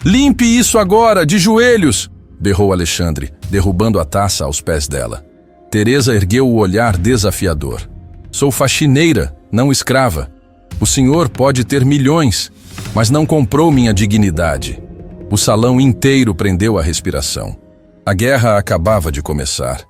Limpe isso agora, de joelhos! Berrou Alexandre, derrubando a taça aos pés dela. Teresa ergueu o olhar desafiador. Sou faxineira, não escrava. O senhor pode ter milhões, mas não comprou minha dignidade. O salão inteiro prendeu a respiração. A guerra acabava de começar.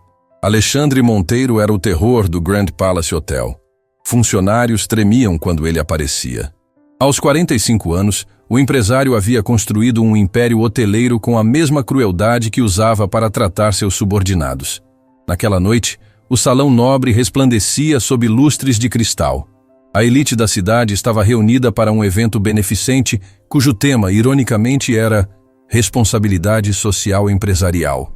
Alexandre Monteiro era o terror do Grand Palace Hotel. Funcionários tremiam quando ele aparecia. Aos 45 anos, o empresário havia construído um império hoteleiro com a mesma crueldade que usava para tratar seus subordinados. Naquela noite, o salão nobre resplandecia sob lustres de cristal. A elite da cidade estava reunida para um evento beneficente, cujo tema, ironicamente, era responsabilidade social empresarial.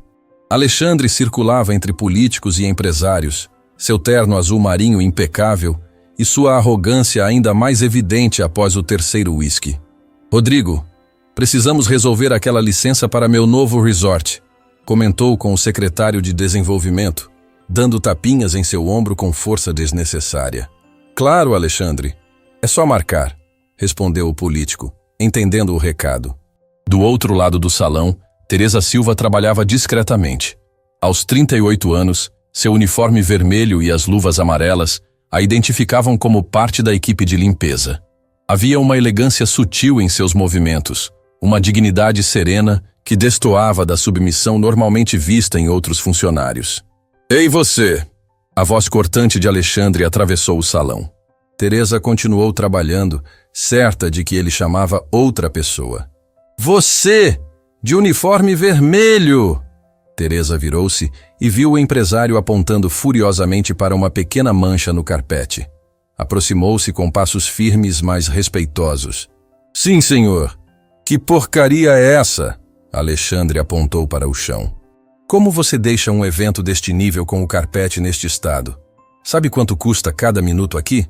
Alexandre circulava entre políticos e empresários, seu terno azul marinho impecável e sua arrogância ainda mais evidente após o terceiro uísque. Rodrigo, precisamos resolver aquela licença para meu novo resort, comentou com o secretário de desenvolvimento, dando tapinhas em seu ombro com força desnecessária. Claro, Alexandre. É só marcar, respondeu o político, entendendo o recado. Do outro lado do salão, Teresa Silva trabalhava discretamente. Aos 38 anos, seu uniforme vermelho e as luvas amarelas a identificavam como parte da equipe de limpeza. Havia uma elegância sutil em seus movimentos, uma dignidade serena que destoava da submissão normalmente vista em outros funcionários. Ei você! A voz cortante de Alexandre atravessou o salão. Teresa continuou trabalhando, certa de que ele chamava outra pessoa. Você! De uniforme vermelho! Teresa virou-se e viu o empresário apontando furiosamente para uma pequena mancha no carpete. Aproximou-se com passos firmes, mas respeitosos. Sim, senhor. Que porcaria é essa? Alexandre apontou para o chão. Como você deixa um evento deste nível com o carpete neste estado? Sabe quanto custa cada minuto aqui?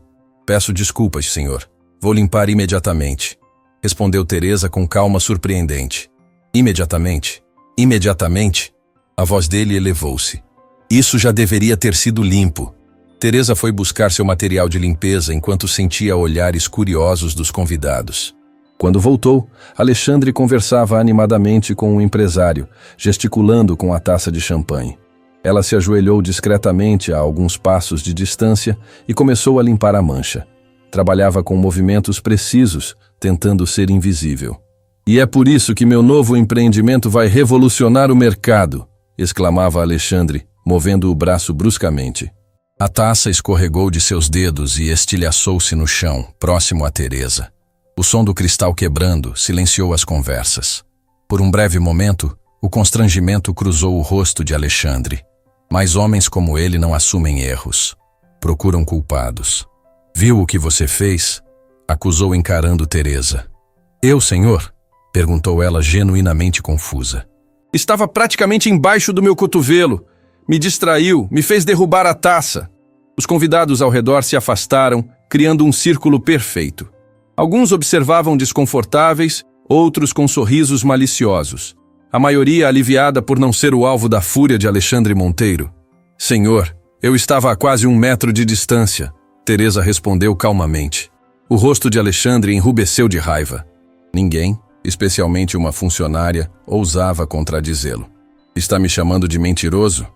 Peço desculpas, senhor. Vou limpar imediatamente. Respondeu Teresa com calma surpreendente. Imediatamente? Imediatamente? A voz dele elevou-se. Isso já deveria ter sido limpo. Teresa foi buscar seu material de limpeza enquanto sentia olhares curiosos dos convidados. Quando voltou, Alexandre conversava animadamente com o empresário, gesticulando com a taça de champanhe. Ela se ajoelhou discretamente a alguns passos de distância e começou a limpar a mancha. Trabalhava com movimentos precisos, tentando ser invisível. E é por isso que meu novo empreendimento vai revolucionar o mercado, exclamava Alexandre, movendo o braço bruscamente. A taça escorregou de seus dedos e estilhaçou-se no chão, próximo a Teresa. O som do cristal quebrando silenciou as conversas. Por um breve momento, o constrangimento cruzou o rosto de Alexandre. Mas homens como ele não assumem erros. Procuram culpados. Viu o que você fez? Acusou encarando Teresa. Eu, senhor? Perguntou ela genuinamente confusa. Estava praticamente embaixo do meu cotovelo. Me distraiu, me fez derrubar a taça. Os convidados ao redor se afastaram, criando um círculo perfeito. Alguns observavam desconfortáveis, outros com sorrisos maliciosos. A maioria aliviada por não ser o alvo da fúria de Alexandre Monteiro. Senhor, eu estava a quase 1 metro de distância, Teresa respondeu calmamente. O rosto de Alexandre enrubesceu de raiva. Ninguém, especialmente uma funcionária, ousava contradizê-lo. Está me chamando de mentiroso?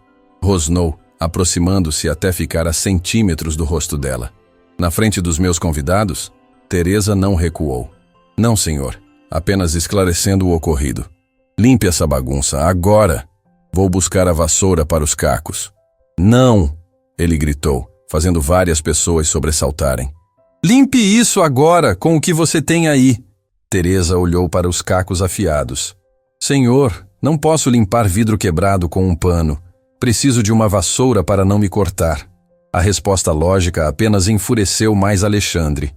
Rosnou, aproximando-se até ficar a centímetros do rosto dela. Na frente dos meus convidados, Teresa não recuou. Não, senhor, apenas esclarecendo o ocorrido. Limpe essa bagunça, agora! Vou buscar a vassoura para os cacos. Não! Ele gritou, fazendo várias pessoas sobressaltarem. Limpe isso agora, com o que você tem aí! Teresa olhou para os cacos afiados. Senhor, não posso limpar vidro quebrado com um pano. Preciso de uma vassoura para não me cortar. A resposta lógica apenas enfureceu mais Alexandre.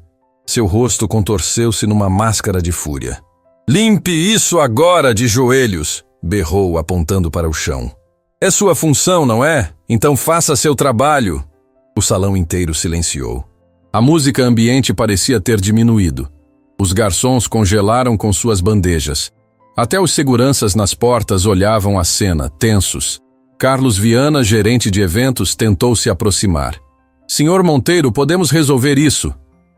Seu rosto contorceu-se numa máscara de fúria. Limpe isso agora, de joelhos! Berrou, apontando para o chão. É sua função, não é? Então faça seu trabalho! O salão inteiro silenciou. A música ambiente parecia ter diminuído. Os garçons congelaram com suas bandejas. Até os seguranças nas portas olhavam a cena, tensos. Carlos Viana, gerente de eventos, tentou se aproximar. Senhor Monteiro, podemos resolver isso.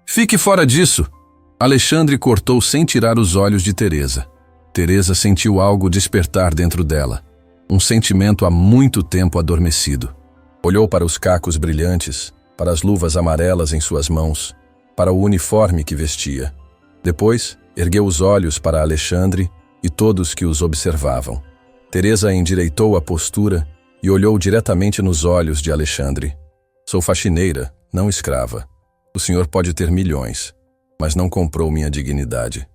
Fique fora disso. Alexandre cortou sem tirar os olhos de Teresa. Teresa sentiu algo despertar dentro dela, um sentimento há muito tempo adormecido. Olhou para os cacos brilhantes, para as luvas amarelas em suas mãos, para o uniforme que vestia. Depois, ergueu os olhos para Alexandre e todos que os observavam. Teresa endireitou a postura e olhou diretamente nos olhos de Alexandre. Sou faxineira, não escrava. O senhor pode ter milhões, mas não comprou minha dignidade.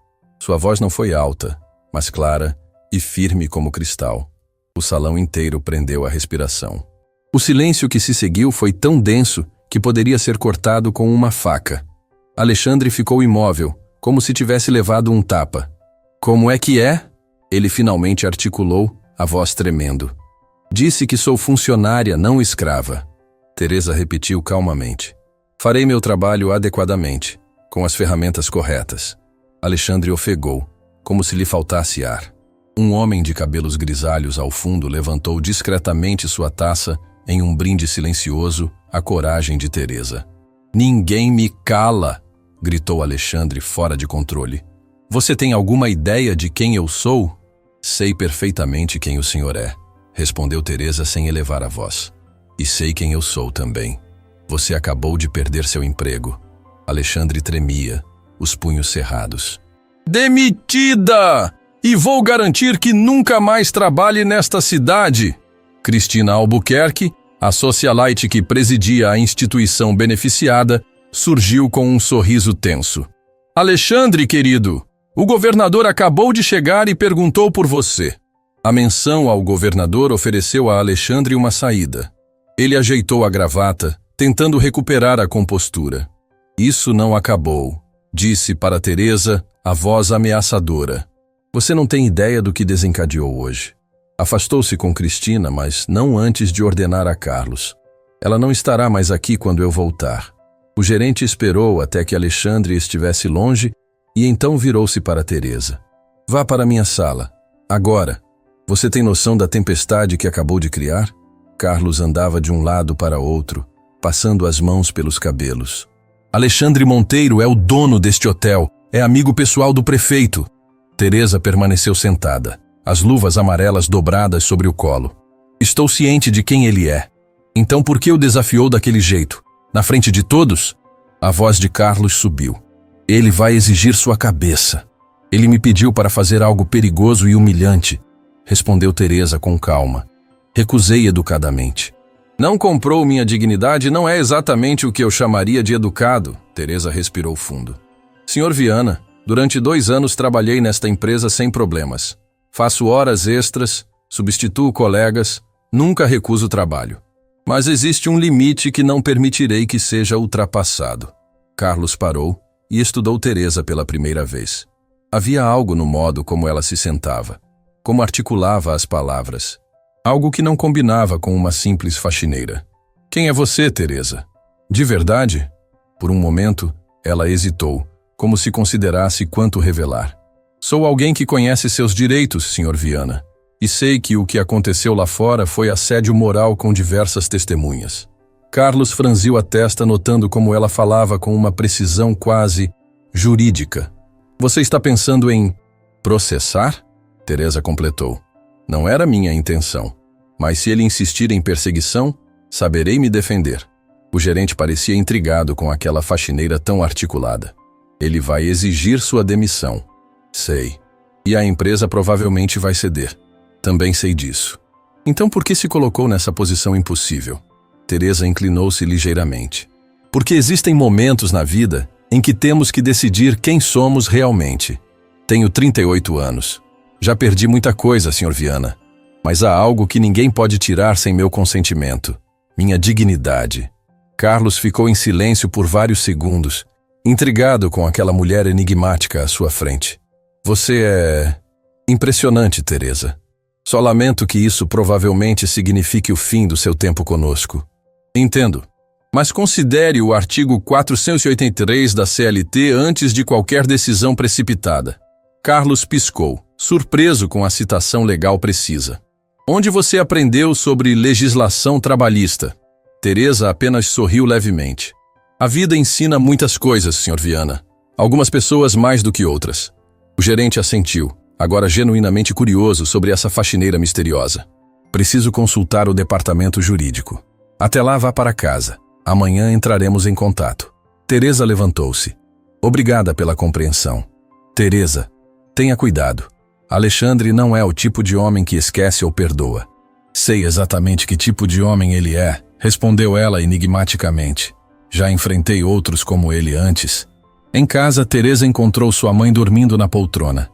Sua voz não foi alta, mas clara e firme como cristal. O salão inteiro prendeu a respiração. O silêncio que se seguiu foi tão denso que poderia ser cortado com uma faca. Alexandre ficou imóvel, como se tivesse levado um tapa. Como é que é? Ele finalmente articulou, a voz tremendo. Disse que sou funcionária, não escrava. Teresa repetiu calmamente. Farei meu trabalho adequadamente, com as ferramentas corretas. Alexandre ofegou, como se lhe faltasse ar. Um homem de cabelos grisalhos ao fundo levantou discretamente sua taça em um brinde silencioso à coragem de Teresa. Ninguém me cala! Gritou Alexandre fora de controle. Você tem alguma ideia de quem eu sou? Sei perfeitamente quem o senhor é, respondeu Teresa sem elevar a voz. E sei quem eu sou também. Você acabou de perder seu emprego. Alexandre tremia, os punhos cerrados. Demitida! E vou garantir que nunca mais trabalhe nesta cidade. Cristina Albuquerque, a socialite que presidia a instituição beneficiada, surgiu com um sorriso tenso. Alexandre, querido, o governador acabou de chegar e perguntou por você. A menção ao governador ofereceu a Alexandre uma saída. Ele ajeitou a gravata, tentando recuperar a compostura. Isso não acabou, disse para Teresa, a voz ameaçadora. Você não tem ideia do que desencadeou hoje. Afastou-se com Cristina, mas não antes de ordenar a Carlos. Ela não estará mais aqui quando eu voltar. O gerente esperou até que Alexandre estivesse longe e então virou-se para Teresa. Vá para minha sala. Agora. Você tem noção da tempestade que acabou de criar? Carlos andava de um lado para outro, passando as mãos pelos cabelos. Alexandre Monteiro é o dono deste hotel. É amigo pessoal do prefeito. Teresa permaneceu sentada, as luvas amarelas dobradas sobre o colo. Estou ciente de quem ele é. Então por que o desafiou daquele jeito? Na frente de todos? A voz de Carlos subiu. Ele vai exigir sua cabeça. Ele me pediu para fazer algo perigoso e humilhante, respondeu Teresa com calma. Recusei educadamente. Não comprou minha dignidade não é exatamente o que eu chamaria de educado, Teresa respirou fundo. Senhor Viana, durante 2 anos trabalhei nesta empresa sem problemas. Faço horas extras, substituo colegas, nunca recuso trabalho. Mas existe um limite que não permitirei que seja ultrapassado. Carlos parou e estudou Teresa pela primeira vez. Havia algo no modo como ela se sentava, como articulava as palavras. Algo que não combinava com uma simples faxineira. Quem é você, Teresa? De verdade? Por um momento, ela hesitou, como se considerasse quanto revelar. Sou alguém que conhece seus direitos, Sr. Viana, e sei que o que aconteceu lá fora foi assédio moral com diversas testemunhas. Carlos franziu a testa notando como ela falava com uma precisão quase jurídica. Você está pensando em processar? Teresa completou. Não era minha intenção, mas se ele insistir em perseguição, saberei me defender. O gerente parecia intrigado com aquela faxineira tão articulada. Ele vai exigir sua demissão. Sei. E a empresa provavelmente vai ceder. Também sei disso. Então por que se colocou nessa posição impossível? Teresa inclinou-se ligeiramente. Porque existem momentos na vida em que temos que decidir quem somos realmente. Tenho 38 anos. Já perdi muita coisa, Sr. Viana. Mas há algo que ninguém pode tirar sem meu consentimento. Minha dignidade. Carlos ficou em silêncio por vários segundos, intrigado com aquela mulher enigmática à sua frente. Você é impressionante, Teresa. Só lamento que isso provavelmente signifique o fim do seu tempo conosco. Entendo. Mas considere o artigo 483 da CLT antes de qualquer decisão precipitada. Carlos piscou, surpreso com a citação legal precisa. Onde você aprendeu sobre legislação trabalhista? Teresa apenas sorriu levemente. A vida ensina muitas coisas, Sr. Viana. Algumas pessoas mais do que outras. O gerente assentiu, agora genuinamente curioso sobre essa faxineira misteriosa. Preciso consultar o departamento jurídico. Até lá, vá para casa. Amanhã entraremos em contato. Teresa levantou-se. Obrigada pela compreensão. Teresa, tenha cuidado. Alexandre não é o tipo de homem que esquece ou perdoa. Sei exatamente que tipo de homem ele é, respondeu ela enigmaticamente. Já enfrentei outros como ele antes. Em casa, Teresa encontrou sua mãe dormindo na poltrona.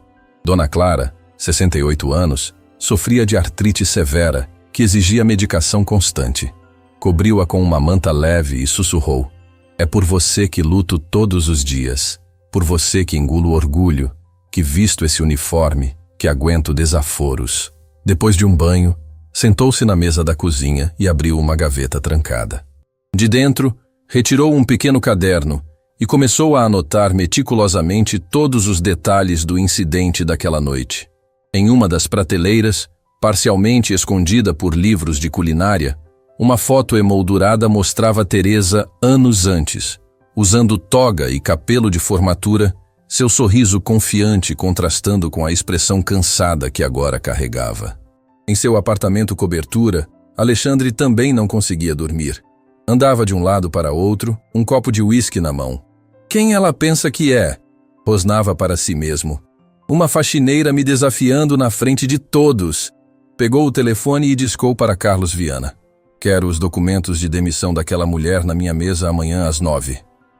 Dona Clara, 68 anos, sofria de artrite severa, que exigia medicação constante. Cobriu-a com uma manta leve e sussurrou: é por você que luto todos os dias, por você que engulo orgulho, que visto esse uniforme, que aguento desaforos. Depois de um banho, sentou-se na mesa da cozinha e abriu uma gaveta trancada. De dentro, retirou um pequeno caderno e começou a anotar meticulosamente todos os detalhes do incidente daquela noite. Em uma das prateleiras, parcialmente escondida por livros de culinária, uma foto emoldurada mostrava Teresa anos antes, usando toga e capelo de formatura, seu sorriso confiante contrastando com a expressão cansada que agora carregava. Em seu apartamento cobertura, Alexandre também não conseguia dormir. Andava de um lado para outro, um copo de uísque na mão. Quem ela pensa que é? Rosnava para si mesmo. Uma faxineira me desafiando na frente de todos. Pegou o telefone e discou para Carlos Viana. Quero os documentos de demissão daquela mulher na minha mesa amanhã às 9.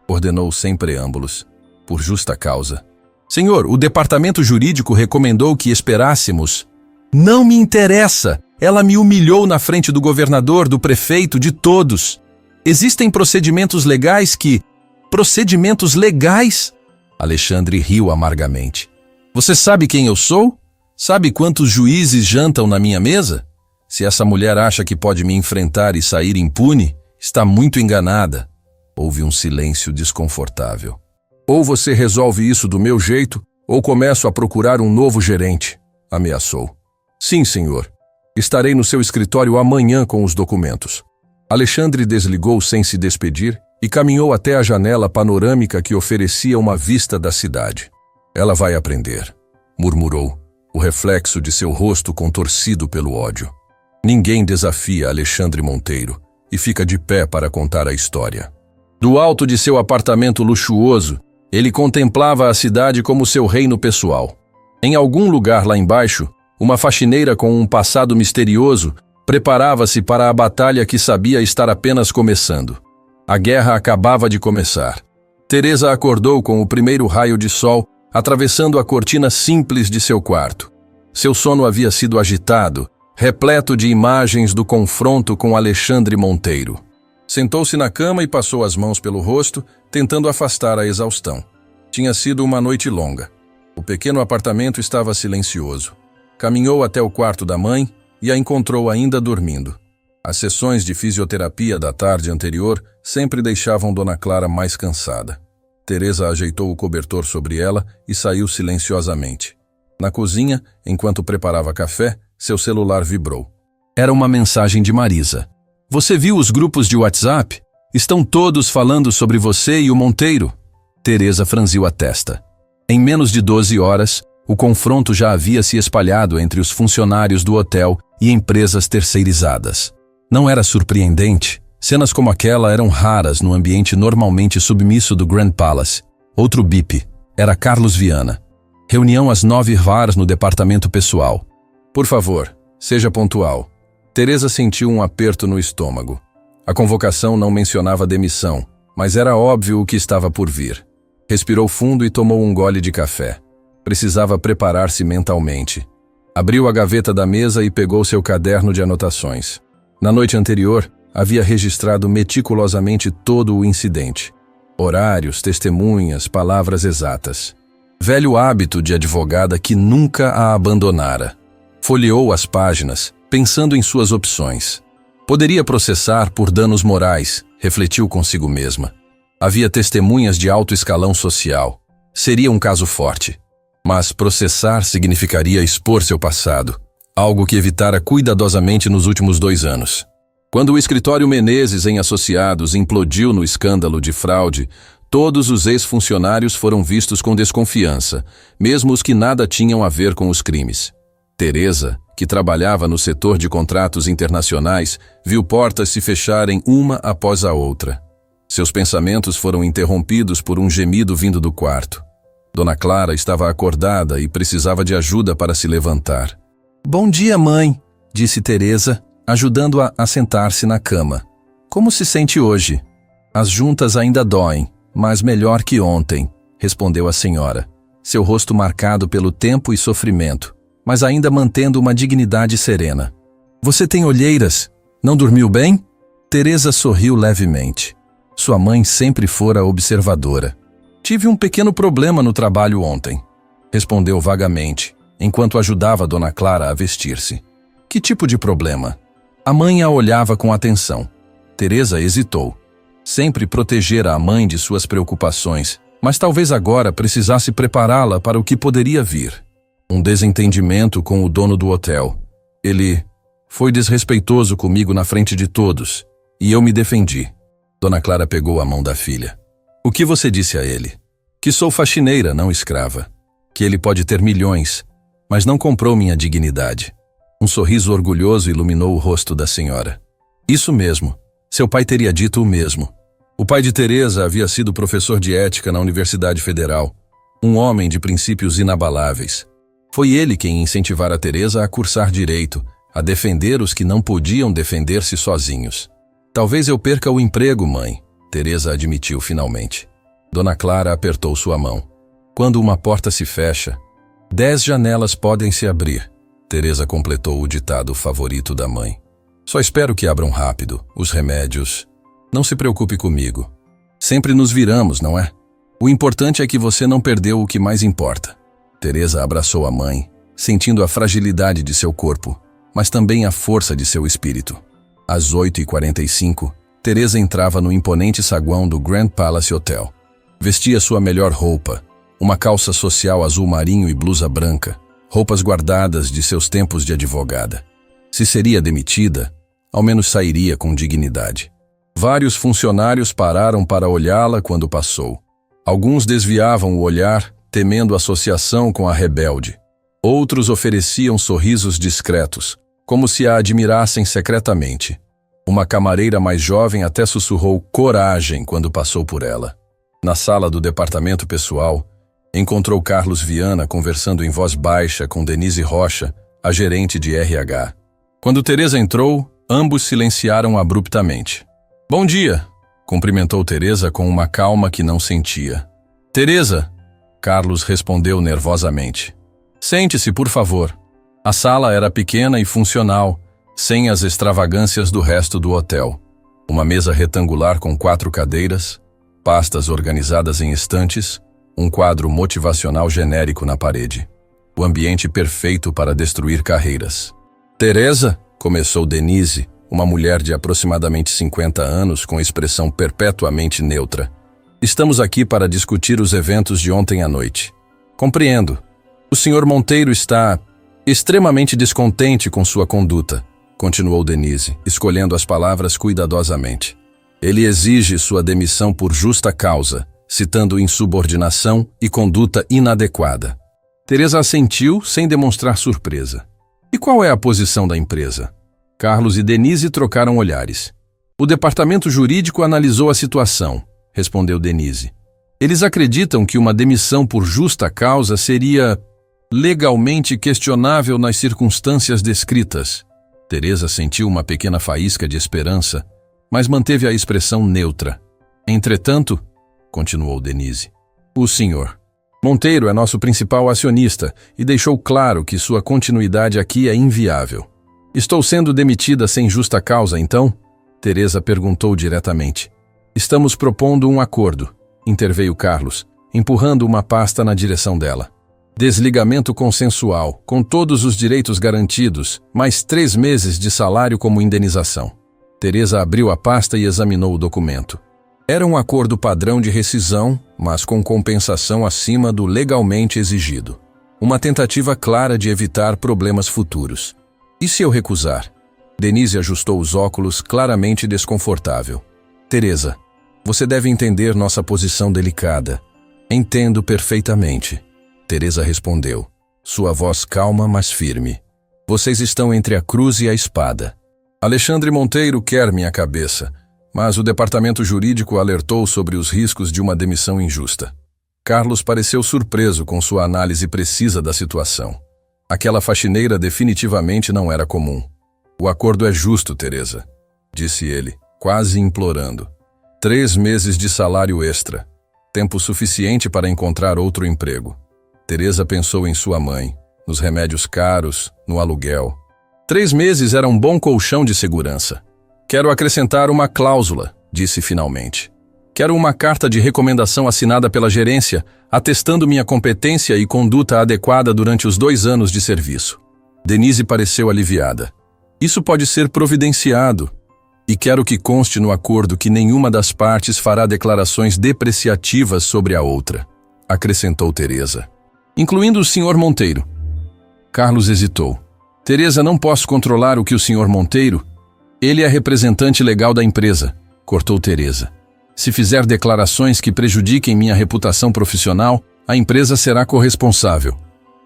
Ordenou sem preâmbulos. Por justa causa. Senhor, o departamento jurídico recomendou que esperássemos. Não me interessa. Ela me humilhou na frente do governador, do prefeito, de todos. Existem procedimentos legais que... Procedimentos legais? Alexandre riu amargamente. Você sabe quem eu sou? Sabe quantos juízes jantam na minha mesa? Se essa mulher acha que pode me enfrentar e sair impune, está muito enganada. Houve um silêncio desconfortável. Ou você resolve isso do meu jeito, ou começo a procurar um novo gerente, ameaçou. Sim, senhor. Estarei no seu escritório amanhã com os documentos. Alexandre desligou sem se despedir e caminhou até a janela panorâmica que oferecia uma vista da cidade. Ela vai aprender, murmurou, o reflexo de seu rosto contorcido pelo ódio. Ninguém desafia Alexandre Monteiro e fica de pé para contar a história. Do alto de seu apartamento luxuoso, ele contemplava a cidade como seu reino pessoal. Em algum lugar lá embaixo, uma faxineira com um passado misterioso preparava-se para a batalha que sabia estar apenas começando. A guerra acabava de começar. Teresa acordou com o primeiro raio de sol atravessando a cortina simples de seu quarto. Seu sono havia sido agitado, repleto de imagens do confronto com Alexandre Monteiro. Sentou-se na cama e passou as mãos pelo rosto, tentando afastar a exaustão. Tinha sido uma noite longa. O pequeno apartamento estava silencioso. Caminhou até o quarto da mãe e a encontrou ainda dormindo. As sessões de fisioterapia da tarde anterior sempre deixavam Dona Clara mais cansada. Teresa ajeitou o cobertor sobre ela e saiu silenciosamente. Na cozinha, enquanto preparava café, seu celular vibrou. Era uma mensagem de Marisa. Você viu os grupos de WhatsApp? Estão todos falando sobre você e o Monteiro. Teresa franziu a testa. Em menos de 12 horas, o confronto já havia se espalhado entre os funcionários do hotel e empresas terceirizadas. Não era surpreendente. Cenas como aquela eram raras no ambiente normalmente submisso do Grand Palace. Outro bip. Era Carlos Viana. Reunião às 9h no departamento pessoal. Por favor, seja pontual. Teresa sentiu um aperto no estômago. A convocação não mencionava demissão, mas era óbvio o que estava por vir. Respirou fundo e tomou um gole de café. Precisava preparar-se mentalmente. Abriu a gaveta da mesa e pegou seu caderno de anotações. Na noite anterior, havia registrado meticulosamente todo o incidente. Horários, testemunhas, palavras exatas. Velho hábito de advogada que nunca a abandonara. Folheou as páginas, pensando em suas opções. Poderia processar por danos morais, refletiu consigo mesma. Havia testemunhas de alto escalão social. Seria um caso forte. Mas processar significaria expor seu passado, algo que evitara cuidadosamente nos últimos 2 anos. Quando o escritório Menezes em Associados implodiu no escândalo de fraude, Todos os ex-funcionários foram vistos com desconfiança, mesmo os que nada tinham a ver com os crimes. Teresa, que trabalhava no setor de contratos internacionais, viu portas se fecharem uma após a outra. Seus pensamentos foram interrompidos por um gemido vindo do quarto. Dona Clara estava acordada e precisava de ajuda para se levantar. "Bom dia, mãe", disse Teresa, ajudando-a a sentar-se na cama. "Como se sente hoje?" "As juntas ainda doem, mas melhor que ontem", respondeu a senhora, seu rosto marcado pelo tempo e sofrimento, mas ainda mantendo uma dignidade serena. "Você tem olheiras? Não dormiu bem?" Teresa sorriu levemente. Sua mãe sempre fora observadora. "Tive um pequeno problema no trabalho ontem", respondeu vagamente, enquanto ajudava Dona Clara a vestir-se. "Que tipo de problema?" A mãe a olhava com atenção. Teresa hesitou. Sempre protegera a mãe de suas preocupações, mas talvez agora precisasse prepará-la para o que poderia vir. Um desentendimento com o dono do hotel. Ele foi desrespeitoso comigo na frente de todos, e eu me defendi. Dona Clara pegou a mão da filha. "O que você disse a ele?" "Que sou faxineira, não escrava. Que ele pode ter milhões, mas não comprou minha dignidade." Um sorriso orgulhoso iluminou o rosto da senhora. "Isso mesmo. Seu pai teria dito o mesmo." O pai de Teresa havia sido professor de ética na Universidade Federal, um homem de princípios inabaláveis. Foi ele quem incentivara Teresa a cursar direito, a defender os que não podiam defender-se sozinhos. "Talvez eu perca o emprego, mãe", Teresa admitiu finalmente. Dona Clara apertou sua mão. "Quando uma porta se fecha, 10 janelas podem se abrir", Teresa completou o ditado favorito da mãe. "Só espero que abram rápido, os remédios. Não se preocupe comigo. Sempre nos viramos, não é? O importante é que você não perdeu o que mais importa." Teresa abraçou a mãe, sentindo a fragilidade de seu corpo, mas também a força de seu espírito. Às 8h45, Teresa entrava no imponente saguão do Grand Palace Hotel. Vestia sua melhor roupa, uma calça social azul marinho e blusa branca, roupas guardadas de seus tempos de advogada. Se seria demitida, ao menos sairia com dignidade. Vários funcionários pararam para olhá-la quando passou. Alguns desviavam o olhar, temendo associação com a rebelde. Outros ofereciam sorrisos discretos, como se a admirassem secretamente. Uma camareira mais jovem até sussurrou coragem quando passou por ela. Na sala do departamento pessoal, encontrou Carlos Viana conversando em voz baixa com Denise Rocha, a gerente de RH. Quando Teresa entrou, ambos silenciaram abruptamente. "Bom dia", cumprimentou Teresa com uma calma que não sentia. "Teresa", Carlos respondeu nervosamente. "Sente-se, por favor." A sala era pequena e funcional, sem as extravagâncias do resto do hotel. Uma mesa retangular com 4 cadeiras, pastas organizadas em estantes, um quadro motivacional genérico na parede. O ambiente perfeito para destruir carreiras. "Teresa", começou Denise, uma mulher de aproximadamente 50 anos com expressão perpetuamente neutra. "Estamos aqui para discutir os eventos de ontem à noite." "Compreendo. O Sr. Monteiro está extremamente descontente com sua conduta", continuou Denise, escolhendo as palavras cuidadosamente. "Ele exige sua demissão por justa causa, citando insubordinação e conduta inadequada." Teresa assentiu sem demonstrar surpresa. "E qual é a posição da empresa?" Carlos e Denise trocaram olhares. "O departamento jurídico analisou a situação", respondeu Denise. "Eles acreditam que uma demissão por justa causa seria legalmente questionável nas circunstâncias descritas." Teresa sentiu uma pequena faísca de esperança, mas manteve a expressão neutra. "Entretanto", continuou Denise, "o Sr. Monteiro é nosso principal acionista e deixou claro que sua continuidade aqui é inviável." "Estou sendo demitida sem justa causa, então?" Teresa perguntou diretamente. "Estamos propondo um acordo", interveio Carlos, empurrando uma pasta na direção dela. "Desligamento consensual, com todos os direitos garantidos, mais 3 meses de salário como indenização." Teresa abriu a pasta e examinou o documento. Era um acordo padrão de rescisão, mas com compensação acima do legalmente exigido. Uma tentativa clara de evitar problemas futuros. "E se eu recusar?" Denise ajustou os óculos, claramente desconfortável. "Teresa, Você deve entender nossa posição delicada. Entendo perfeitamente. Teresa respondeu, sua voz calma, mas firme. Vocês estão entre a cruz e a espada. Alexandre Monteiro quer minha cabeça, mas o departamento jurídico alertou sobre os riscos de uma demissão injusta. Carlos pareceu surpreso com sua análise precisa da situação. Aquela faxineira definitivamente não era comum. O acordo é justo, Teresa, disse ele, quase implorando. 3 meses de salário extra. Tempo suficiente para encontrar outro emprego. Teresa pensou em sua mãe, nos remédios caros, no aluguel. 3 meses era um bom colchão de segurança. Quero acrescentar uma cláusula, disse finalmente. Quero uma carta de recomendação assinada pela gerência, atestando minha competência e conduta adequada durante os 2 anos de serviço. Denise pareceu aliviada. Isso pode ser providenciado. E quero que conste no acordo que nenhuma das partes fará declarações depreciativas sobre a outra, acrescentou Teresa. Incluindo o Sr. Monteiro. Carlos hesitou. Teresa, não posso controlar o que o Sr. Monteiro... Ele é representante legal da empresa, cortou Teresa. Se fizer declarações que prejudiquem minha reputação profissional, a empresa será corresponsável.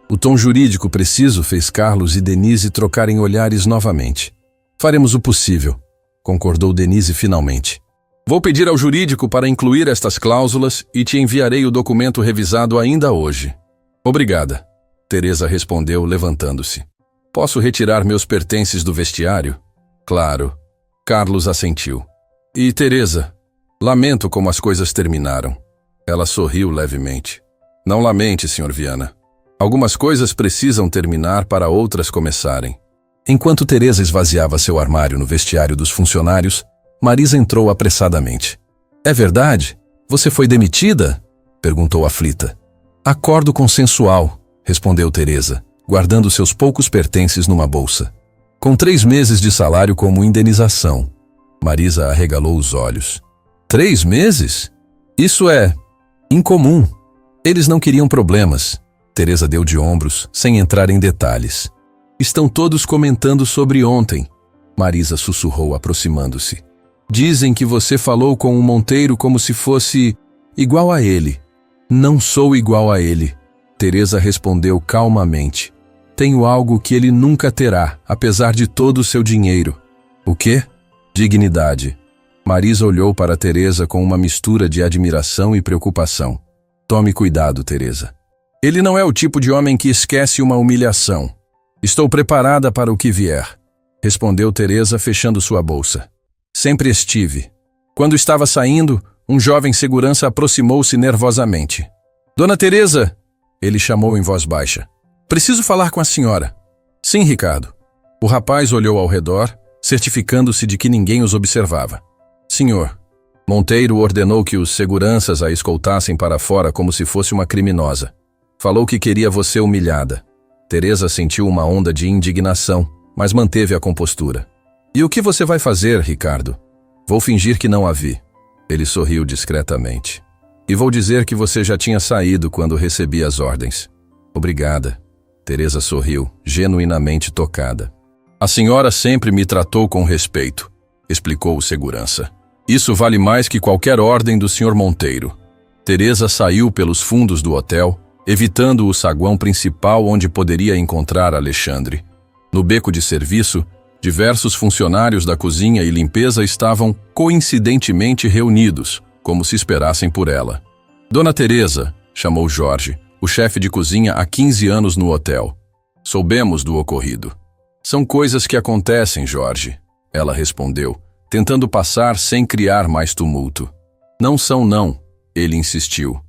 O tom jurídico preciso fez Carlos e Denise trocarem olhares novamente. Faremos o possível, concordou Denise finalmente. Vou pedir ao jurídico para incluir estas cláusulas e te enviarei o documento revisado ainda hoje. Obrigada, Teresa respondeu, levantando-se. Posso retirar meus pertences do vestiário? Claro. Carlos assentiu. E Teresa, lamento como as coisas terminaram. Ela sorriu levemente. Não lamente, Sr. Viana. Algumas coisas precisam terminar para outras começarem. Enquanto Teresa esvaziava seu armário no vestiário dos funcionários, Marisa entrou apressadamente. É verdade? Você foi demitida? Perguntou aflita. Acordo consensual, respondeu Teresa, guardando seus poucos pertences numa bolsa. Com 3 meses de salário como indenização. Marisa arregalou os olhos. 3 meses? Isso é incomum. Eles não queriam problemas. Teresa deu de ombros, sem entrar em detalhes. Estão todos comentando sobre ontem. Marisa sussurrou, aproximando-se. Dizem que você falou com o Monteiro como se fosse igual a ele. Não sou igual a ele. Teresa respondeu calmamente. Tenho algo que ele nunca terá, apesar de todo o seu dinheiro. O quê? Dignidade. Marisa olhou para Teresa com uma mistura de admiração e preocupação. Tome cuidado, Teresa. Ele não é o tipo de homem que esquece uma humilhação. Estou preparada para o que vier, respondeu Teresa, fechando sua bolsa. Sempre estive. Quando estava saindo, um jovem segurança aproximou-se nervosamente. Dona Teresa, ele chamou em voz baixa. Preciso falar com a senhora. Sim, Ricardo. O rapaz olhou ao redor, certificando-se de que ninguém os observava. Senhor, Monteiro ordenou que os seguranças a escoltassem para fora como se fosse uma criminosa. Falou que queria você humilhada. Teresa sentiu uma onda de indignação, mas manteve a compostura. E o que você vai fazer, Ricardo? Vou fingir que não a vi. Ele sorriu discretamente. E vou dizer que você já tinha saído quando recebi as ordens. Obrigada. Teresa sorriu, genuinamente tocada. A senhora sempre me tratou com respeito, explicou o segurança. Isso vale mais que qualquer ordem do Sr. Monteiro. Teresa saiu pelos fundos do hotel, evitando o saguão principal onde poderia encontrar Alexandre. No beco de serviço, diversos funcionários da cozinha e limpeza estavam coincidentemente reunidos, como se esperassem por ela. Dona Teresa, chamou Jorge, o chefe de cozinha há 15 anos no hotel. Soubemos do ocorrido. São coisas que acontecem, Jorge, ela respondeu, tentando passar sem criar mais tumulto. Não são não, ele insistiu.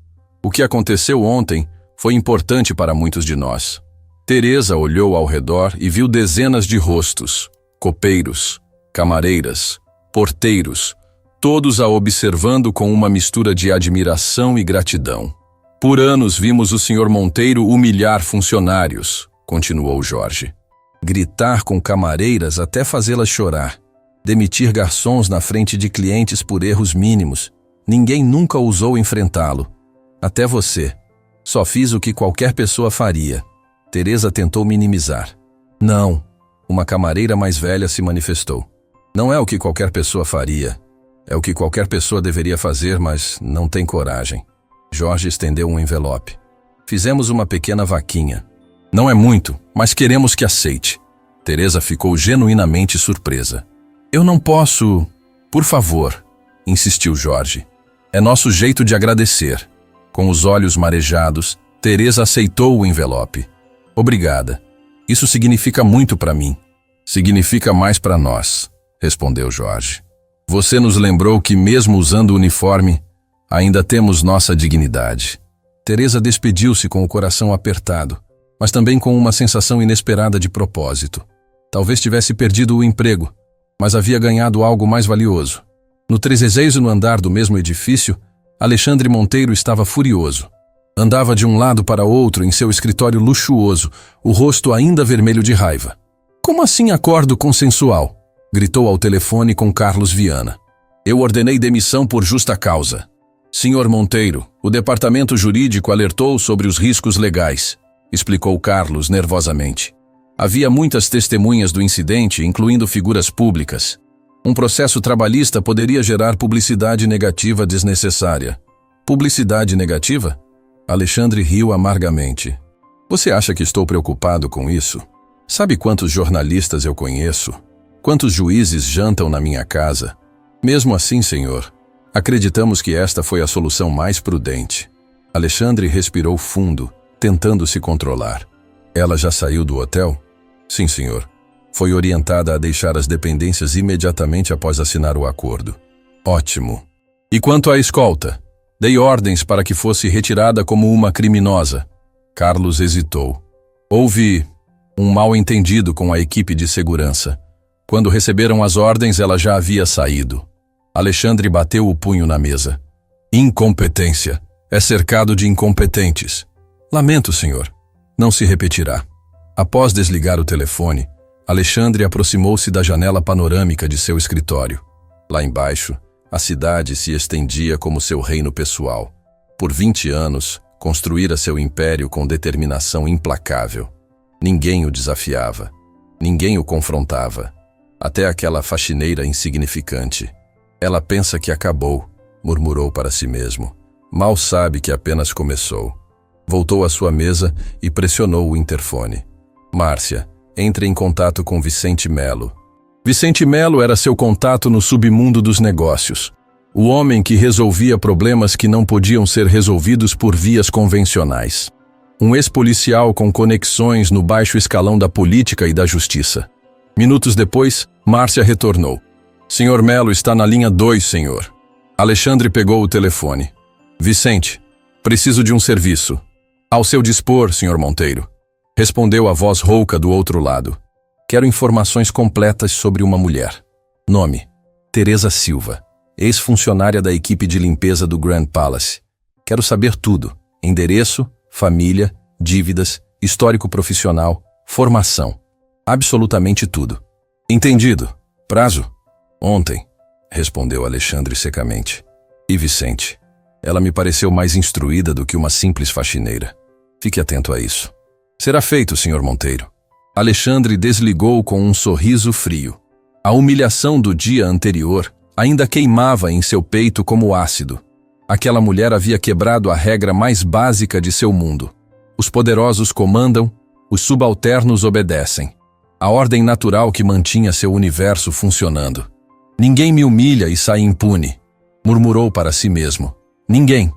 O que aconteceu ontem foi importante para muitos de nós. Teresa olhou ao redor e viu dezenas de rostos, copeiros, camareiras, porteiros, todos a observando com uma mistura de admiração e gratidão. Por anos vimos o Sr. Monteiro humilhar funcionários, continuou Jorge. Gritar com camareiras até fazê-las chorar. Demitir garçons na frente de clientes por erros mínimos. Ninguém nunca ousou enfrentá-lo. Até você. Só fiz o que qualquer pessoa faria. Teresa tentou minimizar. Não. Uma camareira mais velha se manifestou. Não é o que qualquer pessoa faria. É o que qualquer pessoa deveria fazer, mas não tem coragem. Jorge estendeu um envelope. Fizemos uma pequena vaquinha. Não é muito, mas queremos que aceite. Teresa ficou genuinamente surpresa. Eu não posso... Por favor, insistiu Jorge. É nosso jeito de agradecer. Com os olhos marejados, Teresa aceitou o envelope. Obrigada. Isso significa muito para mim. Significa mais para nós, respondeu Jorge. Você nos lembrou que mesmo usando o uniforme, ainda temos nossa dignidade. Teresa despediu-se com o coração apertado, mas também com uma sensação inesperada de propósito. Talvez tivesse perdido o emprego, mas havia ganhado algo mais valioso. No 30º andar do mesmo edifício, Alexandre Monteiro estava furioso. Andava de um lado para outro em seu escritório luxuoso, o rosto ainda vermelho de raiva. Como assim acordo consensual? Gritou ao telefone com Carlos Viana. Eu ordenei demissão por justa causa. Senhor Monteiro, o departamento jurídico alertou sobre os riscos legais, explicou Carlos nervosamente. Havia muitas testemunhas do incidente, incluindo figuras públicas. Um processo trabalhista poderia gerar publicidade negativa desnecessária. Publicidade negativa? Alexandre riu amargamente. Você acha que estou preocupado com isso? Sabe quantos jornalistas eu conheço? Quantos juízes jantam na minha casa? Mesmo assim, senhor, acreditamos que esta foi a solução mais prudente. Alexandre respirou fundo, tentando se controlar. Ela já saiu do hotel? Sim, senhor. Foi orientada a deixar as dependências imediatamente após assinar o acordo. Ótimo. E quanto à escolta? Dei ordens para que fosse retirada como uma criminosa. Carlos hesitou. Houve um mal-entendido com a equipe de segurança. Quando receberam as ordens, ela já havia saído. Alexandre bateu o punho na mesa. Incompetência. É cercado de incompetentes. Lamento, senhor. Não se repetirá. Após desligar o telefone, Alexandre aproximou-se da janela panorâmica de seu escritório. Lá embaixo, a cidade se estendia como seu reino pessoal. Por 20 anos, construíra seu império com determinação implacável. Ninguém o desafiava. Ninguém o confrontava. Até aquela faxineira insignificante. Ela pensa que acabou, murmurou para si mesmo. Mal sabe que apenas começou. Voltou à sua mesa e pressionou o interfone. Márcia, entre em contato com Vicente Melo. Vicente Melo era seu contato no submundo dos negócios. O homem que resolvia problemas que não podiam ser resolvidos por vias convencionais. Um ex-policial com conexões no baixo escalão da política e da justiça. Minutos depois, Márcia retornou. Senhor Melo está na linha 2, senhor. Alexandre pegou o telefone. Vicente, preciso de um serviço. Ao seu dispor, senhor Monteiro. Respondeu a voz rouca do outro lado. Quero informações completas sobre uma mulher. Nome: Teresa Silva, ex-funcionária da equipe de limpeza do Grand Palace. Quero saber tudo. Endereço, família, dívidas, histórico profissional, formação. Absolutamente tudo. Entendido. Prazo? Ontem, respondeu Alexandre secamente. E Vicente? Ela me pareceu mais instruída do que uma simples faxineira. Fique atento a isso. Será feito, senhor Monteiro. Alexandre desligou com um sorriso frio. A humilhação do dia anterior ainda queimava em seu peito como ácido. Aquela mulher havia quebrado a regra mais básica de seu mundo. Os poderosos comandam, os subalternos obedecem. A ordem natural que mantinha seu universo funcionando. Ninguém me humilha e sai impune, murmurou para si mesmo. Ninguém.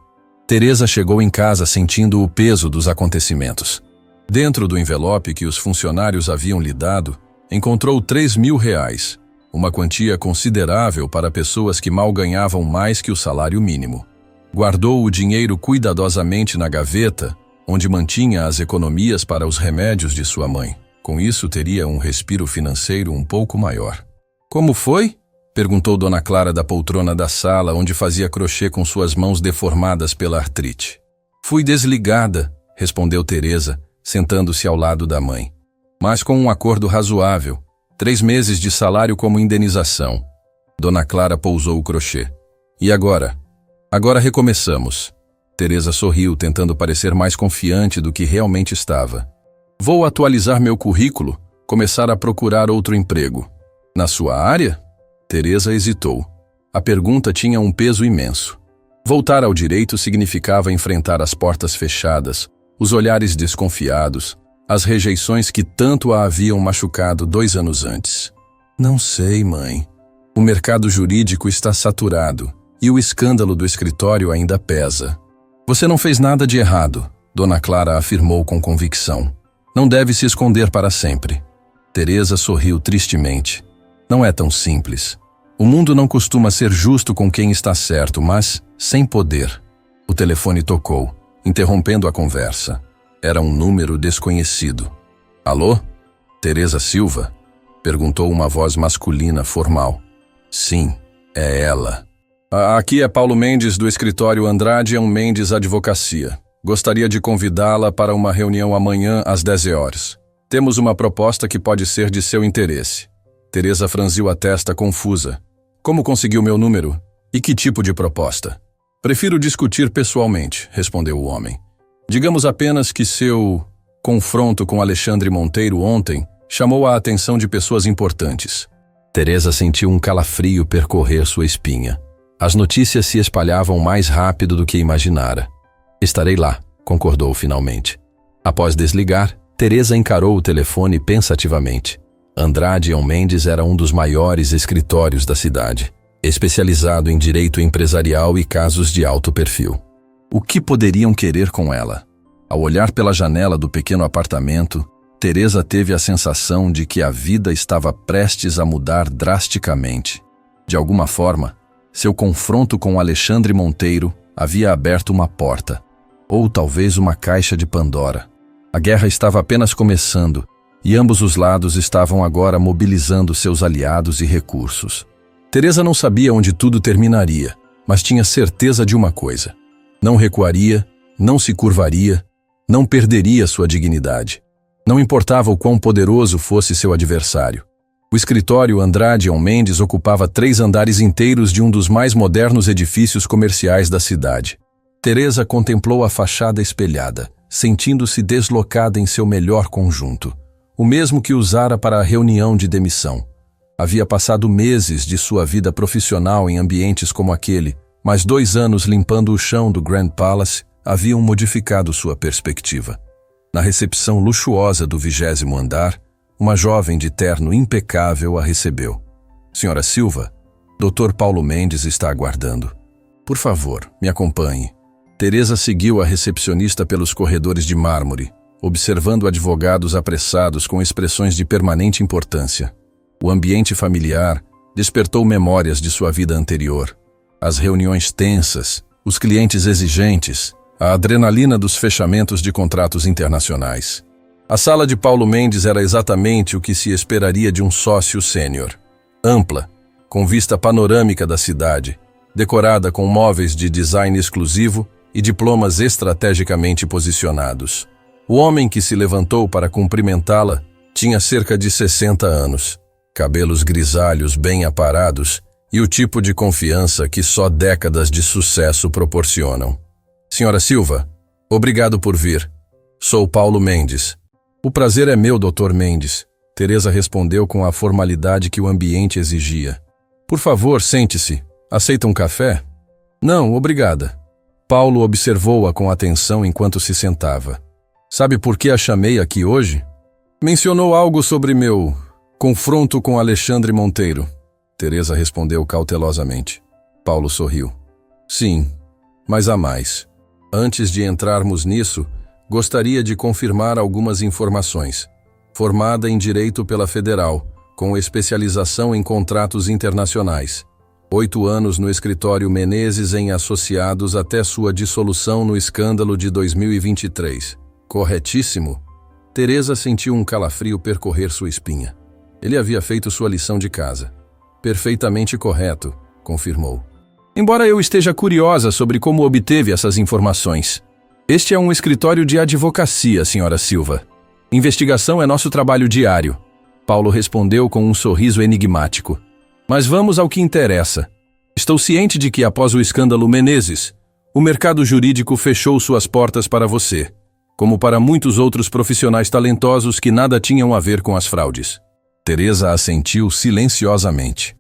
Teresa chegou em casa sentindo o peso dos acontecimentos. Dentro do envelope que os funcionários haviam lhe dado, encontrou R$3.000, uma quantia considerável para pessoas que mal ganhavam mais que o salário mínimo. Guardou o dinheiro cuidadosamente na gaveta, onde mantinha as economias para os remédios de sua mãe. Com isso, teria um respiro financeiro um pouco maior. Como foi? Perguntou Dona Clara da poltrona da sala, onde fazia crochê com suas mãos deformadas pela artrite. Fui desligada, respondeu Teresa, sentando-se ao lado da mãe. Mas com um acordo razoável, 3 meses de salário como indenização. Dona Clara pousou o crochê. E agora? Agora recomeçamos. Teresa sorriu, tentando parecer mais confiante do que realmente estava. Vou atualizar meu currículo, começar a procurar outro emprego. Na sua área? Teresa hesitou. A pergunta tinha um peso imenso. Voltar ao direito significava enfrentar as portas fechadas, os olhares desconfiados, as rejeições que tanto a haviam machucado 2 anos antes. Não sei, mãe. O mercado jurídico está saturado e o escândalo do escritório ainda pesa. Você não fez nada de errado, Dona Clara afirmou com convicção. Não deve se esconder para sempre. Teresa sorriu tristemente. Não é tão simples. O mundo não costuma ser justo com quem está certo, mas sem poder. O telefone tocou, interrompendo a conversa. Era um número desconhecido. Alô? Teresa Silva? Perguntou uma voz masculina formal. Sim, é ela. Aqui é Paulo Mendes, do escritório Andrade & Mendes Advocacia. Gostaria de convidá-la para uma reunião amanhã às 10 horas. Temos uma proposta que pode ser de seu interesse. Teresa franziu a testa confusa. Como conseguiu meu número? E que tipo de proposta? Prefiro discutir pessoalmente, respondeu o homem. Digamos apenas que seu confronto com Alexandre Monteiro ontem chamou a atenção de pessoas importantes. Teresa sentiu um calafrio percorrer sua espinha. As notícias se espalhavam mais rápido do que imaginara. Estarei lá, concordou finalmente. Após desligar, Teresa encarou o telefone pensativamente. Andrade & Mendes era um dos maiores escritórios da cidade, especializado em direito empresarial e casos de alto perfil. O que poderiam querer com ela? Ao olhar pela janela do pequeno apartamento, Teresa teve a sensação de que a vida estava prestes a mudar drasticamente. De alguma forma, seu confronto com Alexandre Monteiro havia aberto uma porta, ou talvez uma caixa de Pandora. A guerra estava apenas começando, e ambos os lados estavam agora mobilizando seus aliados e recursos. Teresa não sabia onde tudo terminaria, mas tinha certeza de uma coisa. Não recuaria, não se curvaria, não perderia sua dignidade. Não importava o quão poderoso fosse seu adversário. O escritório Andrade & Mendes ocupava 3 andares inteiros de um dos mais modernos edifícios comerciais da cidade. Teresa contemplou a fachada espelhada, sentindo-se deslocada em seu melhor conjunto, o mesmo que usara para a reunião de demissão. Havia passado meses de sua vida profissional em ambientes como aquele, mas 2 anos limpando o chão do Grand Palace haviam modificado sua perspectiva. Na recepção luxuosa do 20º andar, uma jovem de terno impecável a recebeu. Senhora Silva, Dr. Paulo Mendes está aguardando. Por favor, me acompanhe. Teresa seguiu a recepcionista pelos corredores de mármore, observando advogados apressados com expressões de permanente importância. O ambiente familiar despertou memórias de sua vida anterior. As reuniões tensas, os clientes exigentes, a adrenalina dos fechamentos de contratos internacionais. A sala de Paulo Mendes era exatamente o que se esperaria de um sócio sênior. Ampla, com vista panorâmica da cidade, decorada com móveis de design exclusivo e diplomas estrategicamente posicionados. O homem que se levantou para cumprimentá-la tinha cerca de 60 anos, cabelos grisalhos bem aparados e o tipo de confiança que só décadas de sucesso proporcionam. Senhora Silva, obrigado por vir. Sou Paulo Mendes. O prazer é meu, Dr. Mendes. Teresa respondeu com a formalidade que o ambiente exigia. Por favor, sente-se. Aceita um café? Não, obrigada. Paulo observou-a com atenção enquanto se sentava. Sabe por que a chamei aqui hoje? Mencionou algo sobre meu confronto com Alexandre Monteiro. Teresa respondeu cautelosamente. Paulo sorriu. Sim, mas há mais. Antes de entrarmos nisso, gostaria de confirmar algumas informações. Formada em Direito pela Federal, com especialização em contratos internacionais. 8 anos no escritório Menezes em Associados até sua dissolução no escândalo de 2023. Corretíssimo? Teresa sentiu um calafrio percorrer sua espinha. Ele havia feito sua lição de casa. Perfeitamente correto, confirmou. Embora eu esteja curiosa sobre como obteve essas informações. Este é um escritório de advocacia, senhora Silva. Investigação é nosso trabalho diário. Paulo respondeu com um sorriso enigmático. Mas vamos ao que interessa. Estou ciente de que após o escândalo Menezes, o mercado jurídico fechou suas portas para você, como para muitos outros profissionais talentosos que nada tinham a ver com as fraudes. Teresa assentiu silenciosamente.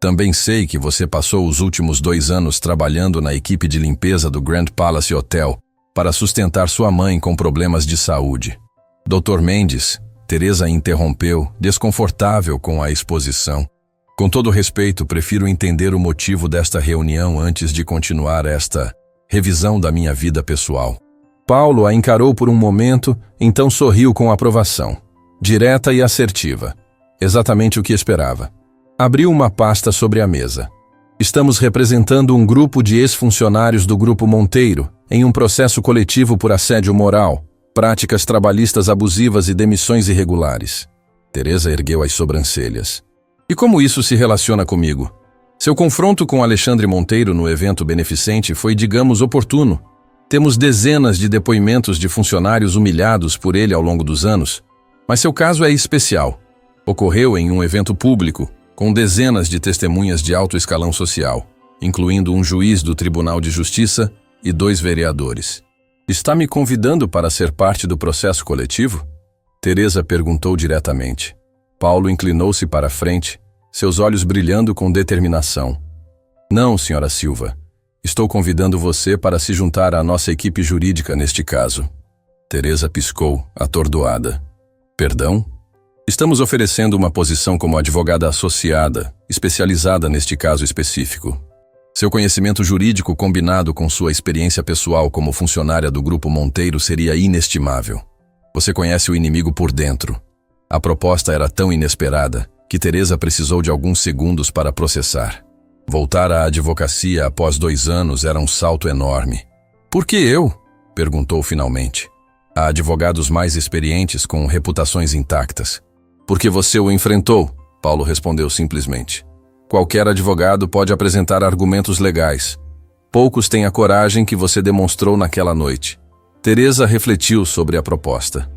Também sei que você passou os últimos 2 anos trabalhando na equipe de limpeza do Grand Palace Hotel para sustentar sua mãe com problemas de saúde. Dr. Mendes, Teresa interrompeu, desconfortável com a exposição. Com todo respeito, prefiro entender o motivo desta reunião antes de continuar esta revisão da minha vida pessoal. Paulo a encarou por um momento, então sorriu com aprovação. Direta e assertiva. Exatamente o que esperava. Abriu uma pasta sobre a mesa. Estamos representando um grupo de ex-funcionários do Grupo Monteiro em um processo coletivo por assédio moral, práticas trabalhistas abusivas e demissões irregulares. Teresa ergueu as sobrancelhas. E como isso se relaciona comigo? Seu confronto com Alexandre Monteiro no evento beneficente foi, digamos, oportuno. Temos dezenas de depoimentos de funcionários humilhados por ele ao longo dos anos, mas seu caso é especial. Ocorreu em um evento público, com dezenas de testemunhas de alto escalão social, incluindo um juiz do Tribunal de Justiça e 2 vereadores. Está me convidando para ser parte do processo coletivo? Teresa perguntou diretamente. Paulo inclinou-se para a frente, seus olhos brilhando com determinação. Não, senhora Silva. Estou convidando você para se juntar à nossa equipe jurídica neste caso. Teresa piscou, atordoada. Perdão? Estamos oferecendo uma posição como advogada associada, especializada neste caso específico. Seu conhecimento jurídico combinado com sua experiência pessoal como funcionária do Grupo Monteiro seria inestimável. Você conhece o inimigo por dentro. A proposta era tão inesperada que Teresa precisou de alguns segundos para processar. Voltar à advocacia após 2 anos era um salto enorme. Por que eu? Perguntou finalmente. Há advogados mais experientes com reputações intactas. Porque você o enfrentou, Paulo respondeu simplesmente. Qualquer advogado pode apresentar argumentos legais. Poucos têm a coragem que você demonstrou naquela noite. Teresa refletiu sobre a proposta.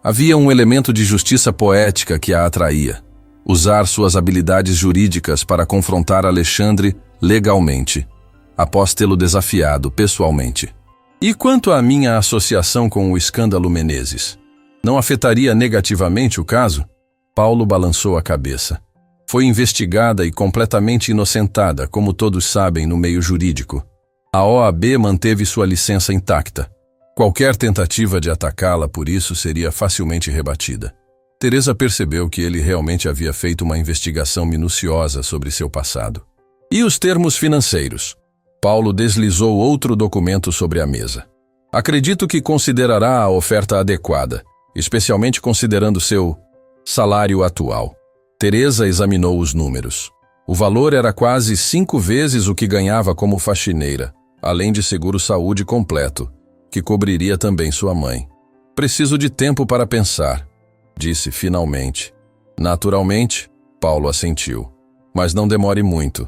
Havia um elemento de justiça poética que a atraía. Usar suas habilidades jurídicas para confrontar Alexandre legalmente, após tê-lo desafiado pessoalmente. E quanto à minha associação com o escândalo Menezes? Não afetaria negativamente o caso? Paulo balançou a cabeça. Foi investigada e completamente inocentada, como todos sabem no meio jurídico. A OAB manteve sua licença intacta. Qualquer tentativa de atacá-la por isso seria facilmente rebatida. Teresa percebeu que ele realmente havia feito uma investigação minuciosa sobre seu passado. E os termos financeiros? Paulo deslizou outro documento sobre a mesa. Acredito que considerará a oferta adequada, especialmente considerando seu salário atual. Teresa examinou os números. O valor era quase 5 vezes o que ganhava como faxineira, além de seguro-saúde completo, que cobriria também sua mãe. Preciso de tempo para pensar, disse finalmente. Naturalmente, Paulo assentiu. Mas não demore muito.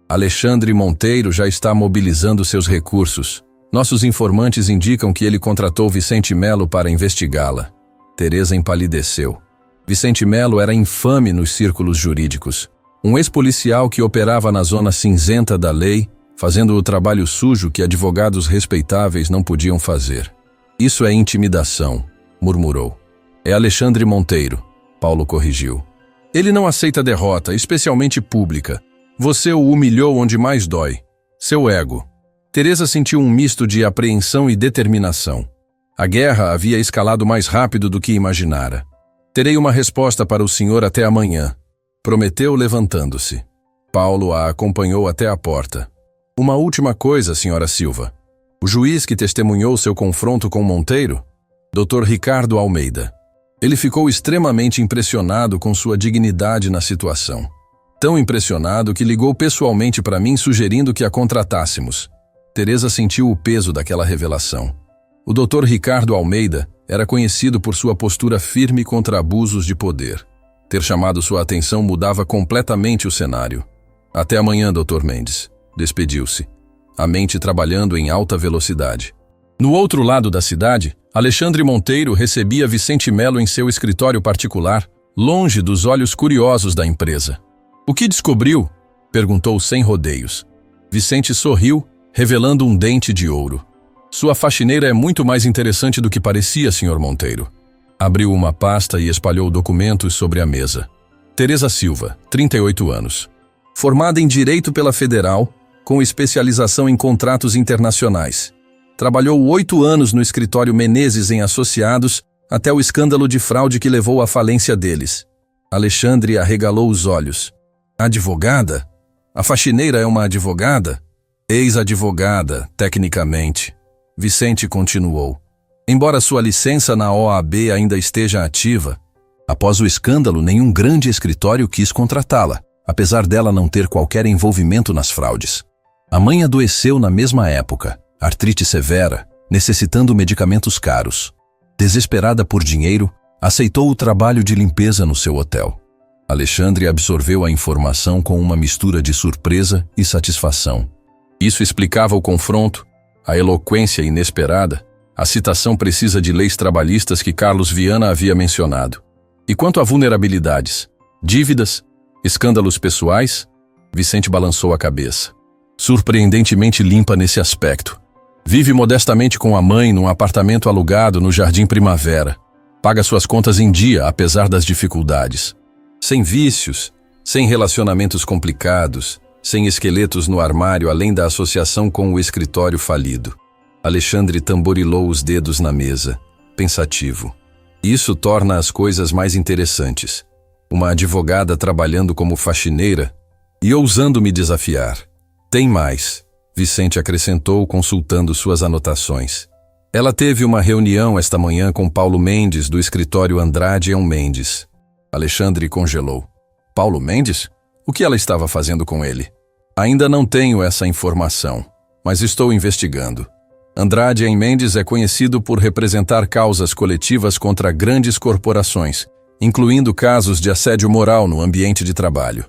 Alexandre Monteiro já está mobilizando seus recursos. Nossos informantes indicam que ele contratou Vicente Melo para investigá-la. Teresa empalideceu. Vicente Melo era infame nos círculos jurídicos. Um ex-policial que operava na zona cinzenta da lei, fazendo o trabalho sujo que advogados respeitáveis não podiam fazer. Isso é intimidação, murmurou. É Alexandre Monteiro, Paulo corrigiu. Ele não aceita derrota, especialmente pública. Você o humilhou onde mais dói. Seu ego. Teresa sentiu um misto de apreensão e determinação. A guerra havia escalado mais rápido do que imaginara. Terei uma resposta para o senhor até amanhã, prometeu levantando-se. Paulo a acompanhou até a porta. Uma última coisa, senhora Silva. O juiz que testemunhou seu confronto com Monteiro? Dr. Ricardo Almeida. Ele ficou extremamente impressionado com sua dignidade na situação. Tão impressionado que ligou pessoalmente para mim sugerindo que a contratássemos. Teresa sentiu o peso daquela revelação. O Dr. Ricardo Almeida era conhecido por sua postura firme contra abusos de poder. Ter chamado sua atenção mudava completamente o cenário. Até amanhã, Dr. Mendes. Despediu-se, a mente trabalhando em alta velocidade. No outro lado da cidade, Alexandre Monteiro recebia Vicente Melo em seu escritório particular, longe dos olhos curiosos da empresa. O que descobriu? Perguntou sem rodeios. Vicente sorriu, revelando um dente de ouro. Sua faxineira é muito mais interessante do que parecia, Sr. Monteiro. Abriu uma pasta e espalhou documentos sobre a mesa. Teresa Silva, 38 anos. Formada em Direito pela Federal, com especialização em contratos internacionais. Trabalhou 8 anos no escritório Menezes em Associados, até o escândalo de fraude que levou à falência deles. Alexandre arregalou os olhos. Advogada? A faxineira é uma advogada? Ex-advogada, tecnicamente. Vicente continuou. Embora sua licença na OAB ainda esteja ativa, após o escândalo, nenhum grande escritório quis contratá-la, apesar dela não ter qualquer envolvimento nas fraudes. A mãe adoeceu na mesma época, artrite severa, necessitando medicamentos caros. Desesperada por dinheiro, aceitou o trabalho de limpeza no seu hotel. Alexandre absorveu a informação com uma mistura de surpresa e satisfação. Isso explicava o confronto, a eloquência inesperada, a citação precisa de leis trabalhistas que Carlos Viana havia mencionado. E quanto a vulnerabilidades, dívidas, escândalos pessoais, Vicente balançou a cabeça. Surpreendentemente limpa nesse aspecto. Vive modestamente com a mãe num apartamento alugado no Jardim Primavera. Paga suas contas em dia, apesar das dificuldades. Sem vícios, sem relacionamentos complicados, sem esqueletos no armário além da associação com o escritório falido. Alexandre tamborilou os dedos na mesa, pensativo. Isso torna as coisas mais interessantes. Uma advogada trabalhando como faxineira e ousando me desafiar. Tem mais, Vicente acrescentou, consultando suas anotações. Ela teve uma reunião esta manhã com Paulo Mendes, do escritório Andrade & Mendes. Alexandre congelou. Paulo Mendes? O que ela estava fazendo com ele? Ainda não tenho essa informação, mas estou investigando. Andrade & Mendes é conhecido por representar causas coletivas contra grandes corporações, incluindo casos de assédio moral no ambiente de trabalho.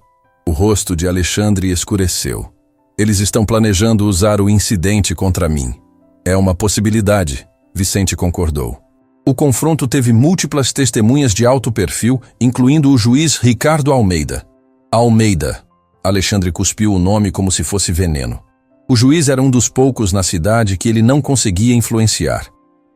O rosto de Alexandre escureceu. Eles estão planejando usar o incidente contra mim. É uma possibilidade, Vicente concordou. O confronto teve múltiplas testemunhas de alto perfil, incluindo o juiz Ricardo Almeida. Almeida. Alexandre cuspiu o nome como se fosse veneno. O juiz era um dos poucos na cidade que ele não conseguia influenciar.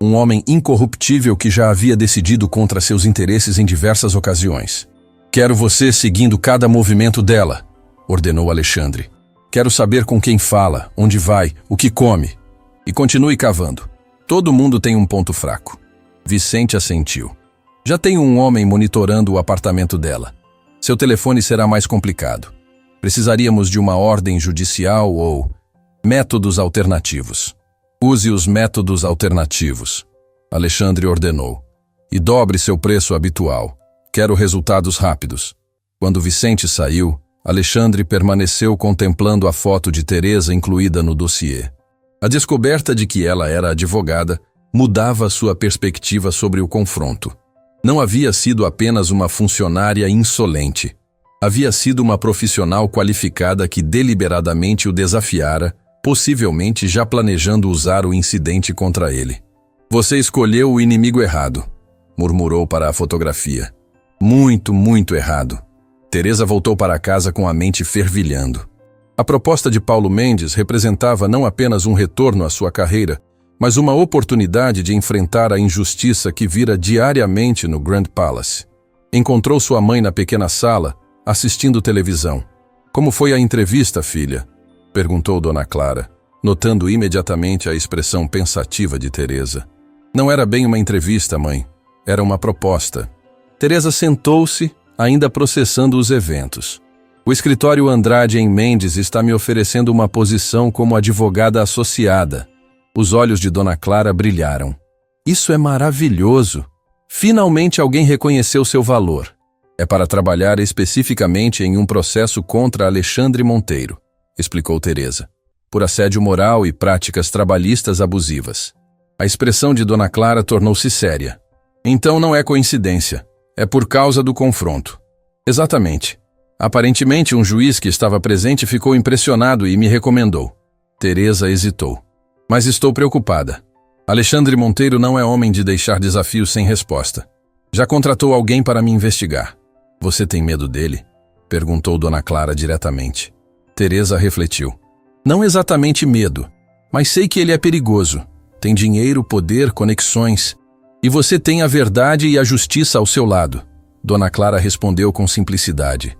Um homem incorruptível que já havia decidido contra seus interesses em diversas ocasiões. Quero você seguindo cada movimento dela, ordenou Alexandre. Quero saber com quem fala, onde vai, o que come. E continue cavando. Todo mundo tem um ponto fraco. Vicente assentiu. Já tenho um homem monitorando o apartamento dela. Seu telefone será mais complicado. Precisaríamos de uma ordem judicial ou métodos alternativos. Use os métodos alternativos, Alexandre ordenou. E dobre seu preço habitual. Quero resultados rápidos. Quando Vicente saiu, Alexandre permaneceu contemplando a foto de Teresa incluída no dossiê. A descoberta de que ela era advogada mudava sua perspectiva sobre o confronto. Não havia sido apenas uma funcionária insolente. Havia sido uma profissional qualificada que deliberadamente o desafiara, possivelmente já planejando usar o incidente contra ele. Você escolheu o inimigo errado, murmurou para a fotografia. Muito, muito errado. Teresa voltou para casa com a mente fervilhando. A proposta de Paulo Mendes representava não apenas um retorno à sua carreira, mas uma oportunidade de enfrentar a injustiça que vira diariamente no Grand Palace. Encontrou sua mãe na pequena sala, assistindo televisão. Como foi a entrevista, filha? Perguntou Dona Clara, notando imediatamente a expressão pensativa de Teresa. Não era bem uma entrevista, mãe. Era uma proposta. Teresa sentou-se, ainda processando os eventos. O escritório Andrade & Mendes está me oferecendo uma posição como advogada associada. Os olhos de Dona Clara brilharam. Isso é maravilhoso. Finalmente alguém reconheceu seu valor. É para trabalhar especificamente em um processo contra Alexandre Monteiro, explicou Teresa, por assédio moral e práticas trabalhistas abusivas. A expressão de Dona Clara tornou-se séria. Então não é coincidência. É por causa do confronto. Exatamente. Aparentemente, um juiz que estava presente ficou impressionado e me recomendou. Teresa hesitou. Mas estou preocupada. Alexandre Monteiro não é homem de deixar desafios sem resposta. Já contratou alguém para me investigar. Você tem medo dele? Perguntou Dona Clara diretamente. Teresa refletiu. Não exatamente medo, mas sei que ele é perigoso. Tem dinheiro, poder, conexões. E você tem a verdade e a justiça ao seu lado. Dona Clara respondeu com simplicidade.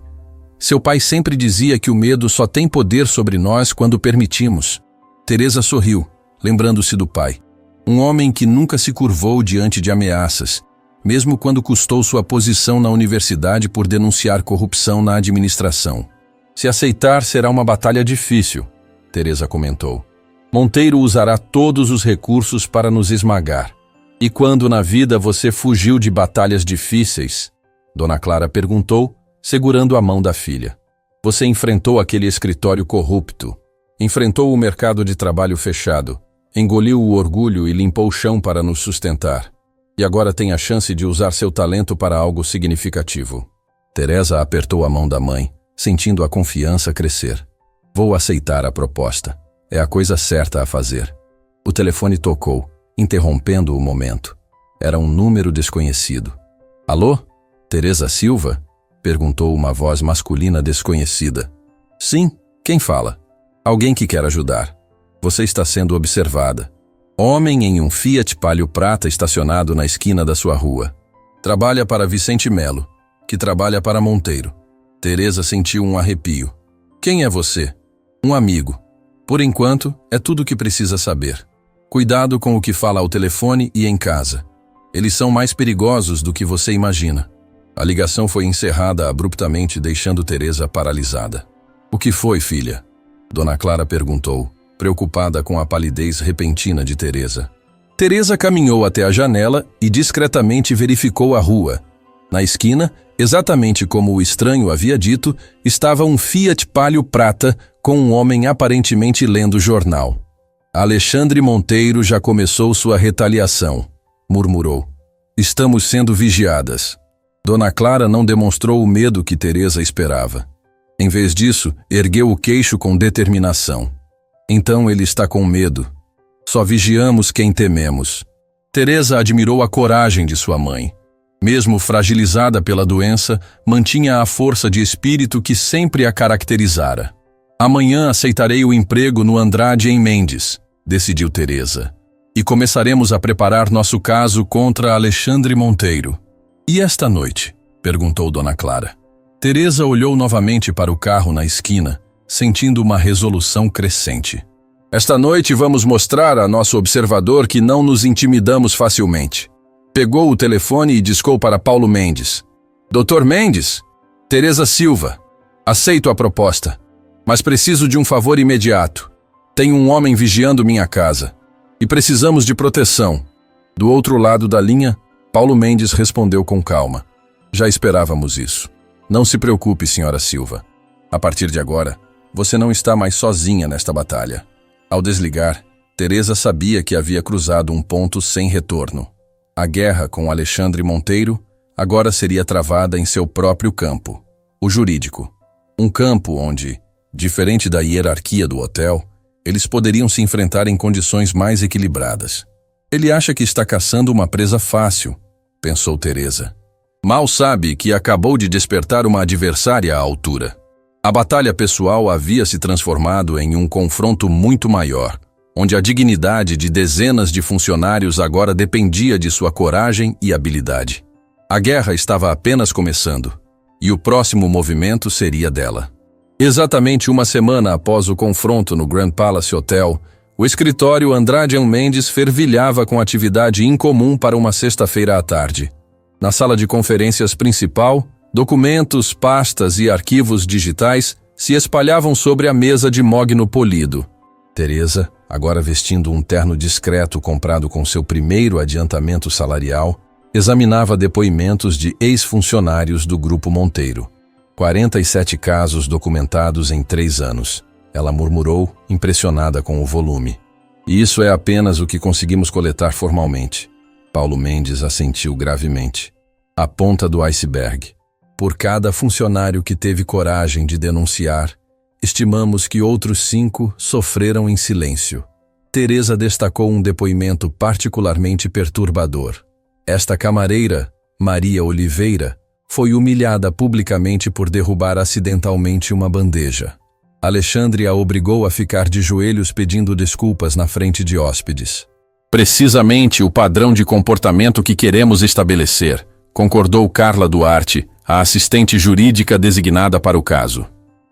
Seu pai sempre dizia que o medo só tem poder sobre nós quando permitimos. Teresa sorriu, lembrando-se do pai. Um homem que nunca se curvou diante de ameaças, mesmo quando custou sua posição na universidade por denunciar corrupção na administração. Se aceitar, será uma batalha difícil, Teresa comentou. Monteiro usará todos os recursos para nos esmagar. E quando na vida você fugiu de batalhas difíceis? Dona Clara perguntou, segurando a mão da filha. Você enfrentou aquele escritório corrupto, enfrentou o mercado de trabalho fechado, engoliu o orgulho e limpou o chão para nos sustentar. E agora tem a chance de usar seu talento para algo significativo. Teresa apertou a mão da mãe, sentindo a confiança crescer. Vou aceitar a proposta. É a coisa certa a fazer. O telefone tocou, interrompendo o momento. Era um número desconhecido. Alô? Teresa Silva? Perguntou uma voz masculina desconhecida. Sim, quem fala? Alguém que quer ajudar. Você está sendo observada. Homem em um Fiat Palio prata estacionado na esquina da sua rua. Trabalha para Vicente Melo, que trabalha para Monteiro. Teresa sentiu um arrepio. Quem é você? Um amigo. Por enquanto, é tudo o que precisa saber. Cuidado com o que fala ao telefone e em casa. Eles são mais perigosos do que você imagina. A ligação foi encerrada abruptamente, deixando Teresa paralisada. O que foi, filha? Dona Clara perguntou, preocupada com a palidez repentina de Teresa. Teresa caminhou até a janela e discretamente verificou a rua. Na esquina, exatamente como o estranho havia dito, estava um Fiat Palio prata com um homem aparentemente lendo jornal. Alexandre Monteiro já começou sua retaliação, murmurou. Estamos sendo vigiadas. Dona Clara não demonstrou o medo que Teresa esperava. Em vez disso, ergueu o queixo com determinação. Então ele está com medo. Só vigiamos quem tememos. Teresa admirou a coragem de sua mãe. Mesmo fragilizada pela doença, mantinha a força de espírito que sempre a caracterizara. Amanhã aceitarei o emprego no Andrade em Mendes, decidiu Teresa. E começaremos a preparar nosso caso contra Alexandre Monteiro. E esta noite? Perguntou Dona Clara. Teresa olhou novamente para o carro na esquina, sentindo uma resolução crescente. Esta noite vamos mostrar a nosso observador que não nos intimidamos facilmente. Pegou o telefone e discou para Paulo Mendes. Doutor Mendes? Teresa Silva. Aceito a proposta, mas preciso de um favor imediato. Tenho um homem vigiando minha casa. E precisamos de proteção. Do outro lado da linha, Paulo Mendes respondeu com calma. Já esperávamos isso. Não se preocupe, senhora Silva. A partir de agora, você não está mais sozinha nesta batalha. Ao desligar, Teresa sabia que havia cruzado um ponto sem retorno. A guerra com Alexandre Monteiro agora seria travada em seu próprio campo, o jurídico. Um campo onde, diferente da hierarquia do hotel, eles poderiam se enfrentar em condições mais equilibradas. Ele acha que está caçando uma presa fácil, pensou Teresa. Mal sabe que acabou de despertar uma adversária à altura. A batalha pessoal havia se transformado em um confronto muito maior, onde a dignidade de dezenas de funcionários agora dependia de sua coragem e habilidade. A guerra estava apenas começando, e o próximo movimento seria dela. Exatamente uma semana após o confronto no Grand Palace Hotel, o escritório Andrade Mendes fervilhava com atividade incomum para uma sexta-feira à tarde. Na sala de conferências principal, documentos, pastas e arquivos digitais se espalhavam sobre a mesa de mogno polido. Teresa, agora vestindo um terno discreto comprado com seu primeiro adiantamento salarial, examinava depoimentos de ex-funcionários do Grupo Monteiro. 47 casos documentados em 3 anos. Ela murmurou, impressionada com o volume. E isso é apenas o que conseguimos coletar formalmente. Paulo Mendes assentiu gravemente. A ponta do iceberg. Por cada funcionário que teve coragem de denunciar, estimamos que outros 5 sofreram em silêncio. Teresa destacou um depoimento particularmente perturbador. Esta camareira, Maria Oliveira, foi humilhada publicamente por derrubar acidentalmente uma bandeja. Alexandre a obrigou a ficar de joelhos pedindo desculpas na frente de hóspedes. Precisamente o padrão de comportamento que queremos estabelecer, concordou Carla Duarte, a assistente jurídica designada para o caso.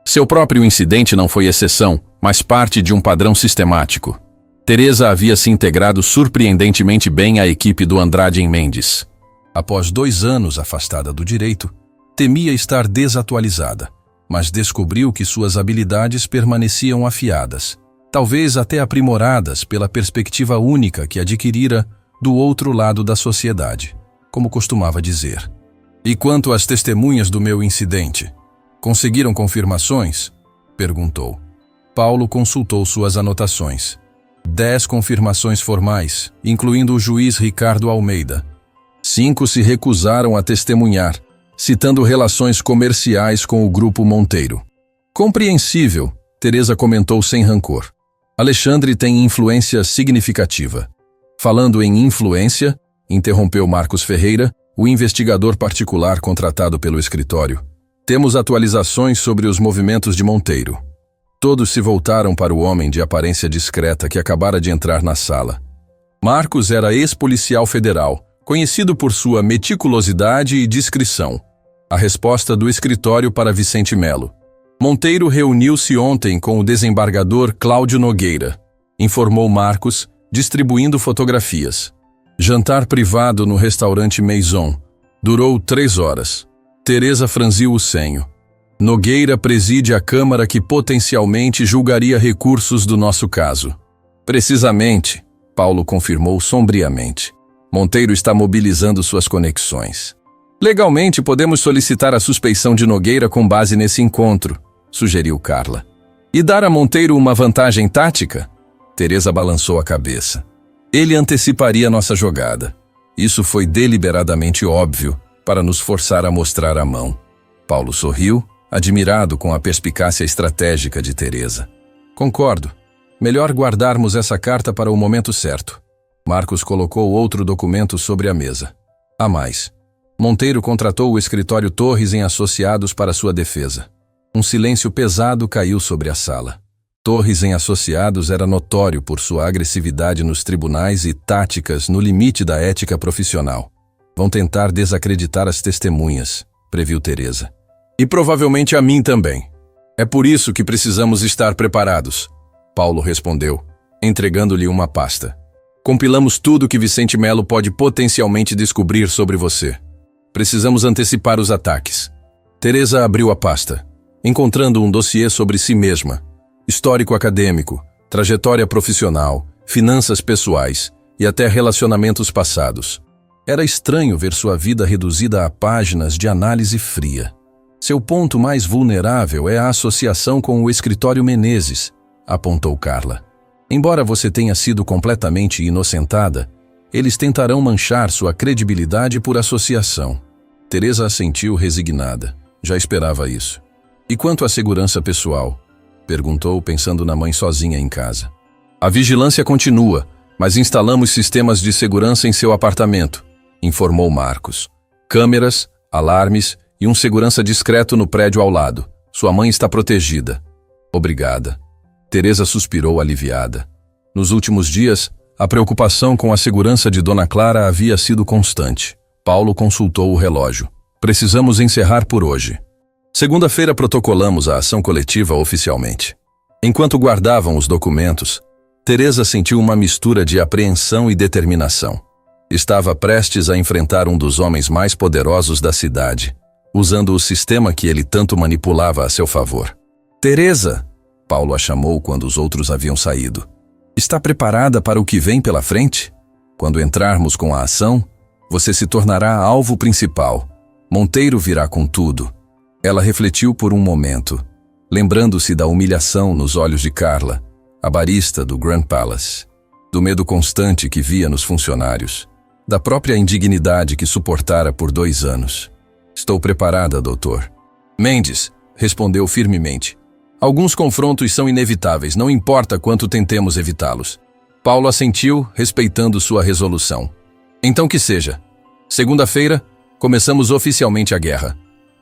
Seu próprio incidente não foi exceção, mas parte de um padrão sistemático. Teresa havia se integrado surpreendentemente bem à equipe do Andrade em Mendes. Após 2 anos afastada do direito, temia estar desatualizada, mas descobriu que suas habilidades permaneciam afiadas, talvez até aprimoradas pela perspectiva única que adquirira do outro lado da sociedade, como costumava dizer. E quanto às testemunhas do meu incidente, conseguiram confirmações? Perguntou. Paulo consultou suas anotações. 10 confirmações formais, incluindo o juiz Ricardo Almeida. 5 se recusaram a testemunhar, citando relações comerciais com o grupo Monteiro. Compreensível, Teresa comentou sem rancor. Alexandre tem influência significativa. Falando em influência, interrompeu Marcos Ferreira, o investigador particular contratado pelo escritório. Temos atualizações sobre os movimentos de Monteiro. Todos se voltaram para o homem de aparência discreta que acabara de entrar na sala. Marcos era ex-policial federal, conhecido por sua meticulosidade e discrição. A resposta do escritório para Vicente Melo. Monteiro reuniu-se ontem com o desembargador Cláudio Nogueira, informou Marcos, distribuindo fotografias. Jantar privado no restaurante Maison. Durou 3 horas. Teresa franziu o senho. Nogueira preside a Câmara que potencialmente julgaria recursos do nosso caso. Precisamente, Paulo confirmou sombriamente. Monteiro está mobilizando suas conexões. Legalmente, podemos solicitar a suspeição de Nogueira com base nesse encontro, sugeriu Carla. E dar a Monteiro uma vantagem tática? Teresa balançou a cabeça. Ele anteciparia nossa jogada. Isso foi deliberadamente óbvio para nos forçar a mostrar a mão. Paulo sorriu, admirado com a perspicácia estratégica de Teresa. Concordo. Melhor guardarmos essa carta para o momento certo. Marcos colocou outro documento sobre a mesa. A mais. Monteiro contratou o escritório Torres em Associados para sua defesa. Um silêncio pesado caiu sobre a sala. Torres em Associados era notório por sua agressividade nos tribunais e táticas no limite da ética profissional. Vão tentar desacreditar as testemunhas, previu Teresa. E provavelmente a mim também. É por isso que precisamos estar preparados, Paulo respondeu, entregando-lhe uma pasta. Compilamos tudo que Vicente Melo pode potencialmente descobrir sobre você. Precisamos antecipar os ataques. Teresa abriu a pasta, encontrando um dossiê sobre si mesma. Histórico acadêmico, trajetória profissional, finanças pessoais e até relacionamentos passados. Era estranho ver sua vida reduzida a páginas de análise fria. Seu ponto mais vulnerável é a associação com o escritório Menezes, apontou Carla. Embora você tenha sido completamente inocentada, eles tentarão manchar sua credibilidade por associação. Teresa assentiu resignada. Já esperava isso. E quanto à segurança pessoal? Perguntou, pensando na mãe sozinha em casa. A vigilância continua, mas instalamos sistemas de segurança em seu apartamento, informou Marcos. Câmeras, alarmes e um segurança discreto no prédio ao lado. Sua mãe está protegida. Obrigada. Teresa suspirou aliviada. Nos últimos dias, a preocupação com a segurança de Dona Clara havia sido constante. Paulo consultou o relógio. Precisamos encerrar por hoje. Segunda-feira protocolamos a ação coletiva oficialmente. Enquanto guardavam os documentos, Teresa sentiu uma mistura de apreensão e determinação. Estava prestes a enfrentar um dos homens mais poderosos da cidade, usando o sistema que ele tanto manipulava a seu favor. Teresa, Paulo a chamou quando os outros haviam saído. Está preparada para o que vem pela frente? Quando entrarmos com a ação, você se tornará alvo principal. Monteiro virá com tudo. Ela refletiu por um momento, lembrando-se da humilhação nos olhos de Carla, a barista do Grand Palace, do medo constante que via nos funcionários, da própria indignidade que suportara por 2 anos. Estou preparada, doutor. Mendes, respondeu firmemente. Alguns confrontos são inevitáveis, não importa quanto tentemos evitá-los. Paulo assentiu, respeitando sua resolução. Então que seja. Segunda-feira, começamos oficialmente a guerra.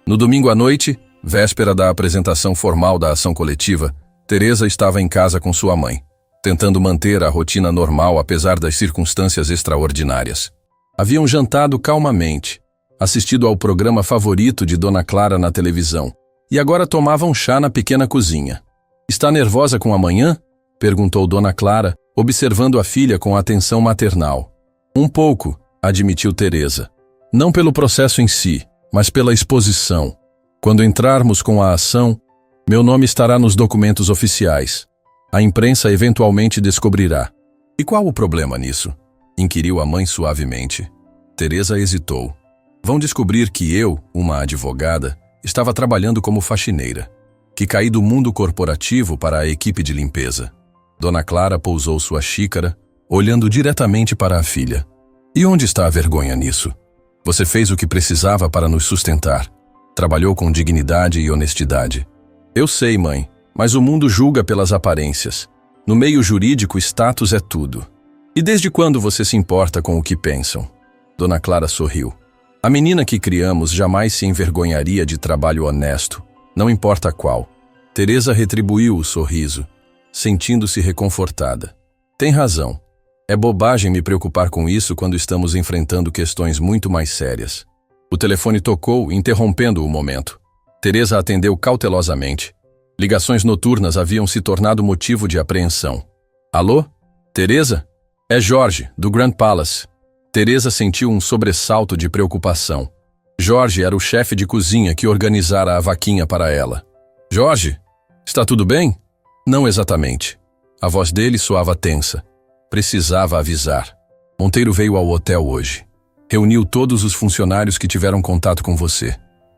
No domingo à noite, véspera da apresentação formal da ação coletiva, Teresa estava em casa com sua mãe, tentando manter a rotina normal apesar das circunstâncias extraordinárias. Haviam jantado calmamente. assistido ao programa favorito de Dona Clara na televisão, e agora tomava um chá na pequena cozinha. Está nervosa com amanhã? Perguntou Dona Clara, observando a filha com atenção maternal. Um pouco, admitiu Teresa. Não pelo processo em si, mas pela exposição. Quando entrarmos com a ação, meu nome estará nos documentos oficiais. A imprensa eventualmente descobrirá. E qual o problema nisso? Inquiriu a mãe suavemente. Teresa hesitou. Vão descobrir que eu, uma advogada, estava trabalhando como faxineira, que caí do mundo corporativo para a equipe de limpeza. Dona Clara pousou sua xícara, olhando diretamente para a filha. E onde está a vergonha nisso? Você fez o que precisava para nos sustentar. Trabalhou com dignidade e honestidade. Eu sei, mãe, mas o mundo julga pelas aparências. No meio jurídico, status é tudo. E desde quando você se importa com o que pensam? Dona Clara sorriu. A menina que criamos jamais se envergonharia de trabalho honesto, não importa qual. Teresa retribuiu o sorriso, sentindo-se reconfortada. Tem razão. É bobagem me preocupar com isso quando estamos enfrentando questões muito mais sérias. O telefone tocou, interrompendo o momento. Teresa atendeu cautelosamente. Ligações noturnas haviam se tornado motivo de apreensão. Alô? Teresa? É Jorge, do Grand Palace. Teresa sentiu um sobressalto de preocupação. Jorge era o chefe de cozinha que organizara a vaquinha para ela. Jorge? Está tudo bem? Não exatamente. A voz dele soava tensa. Precisava avisar. Monteiro veio ao hotel hoje. Reuniu todos os funcionários que tiveram contato com você.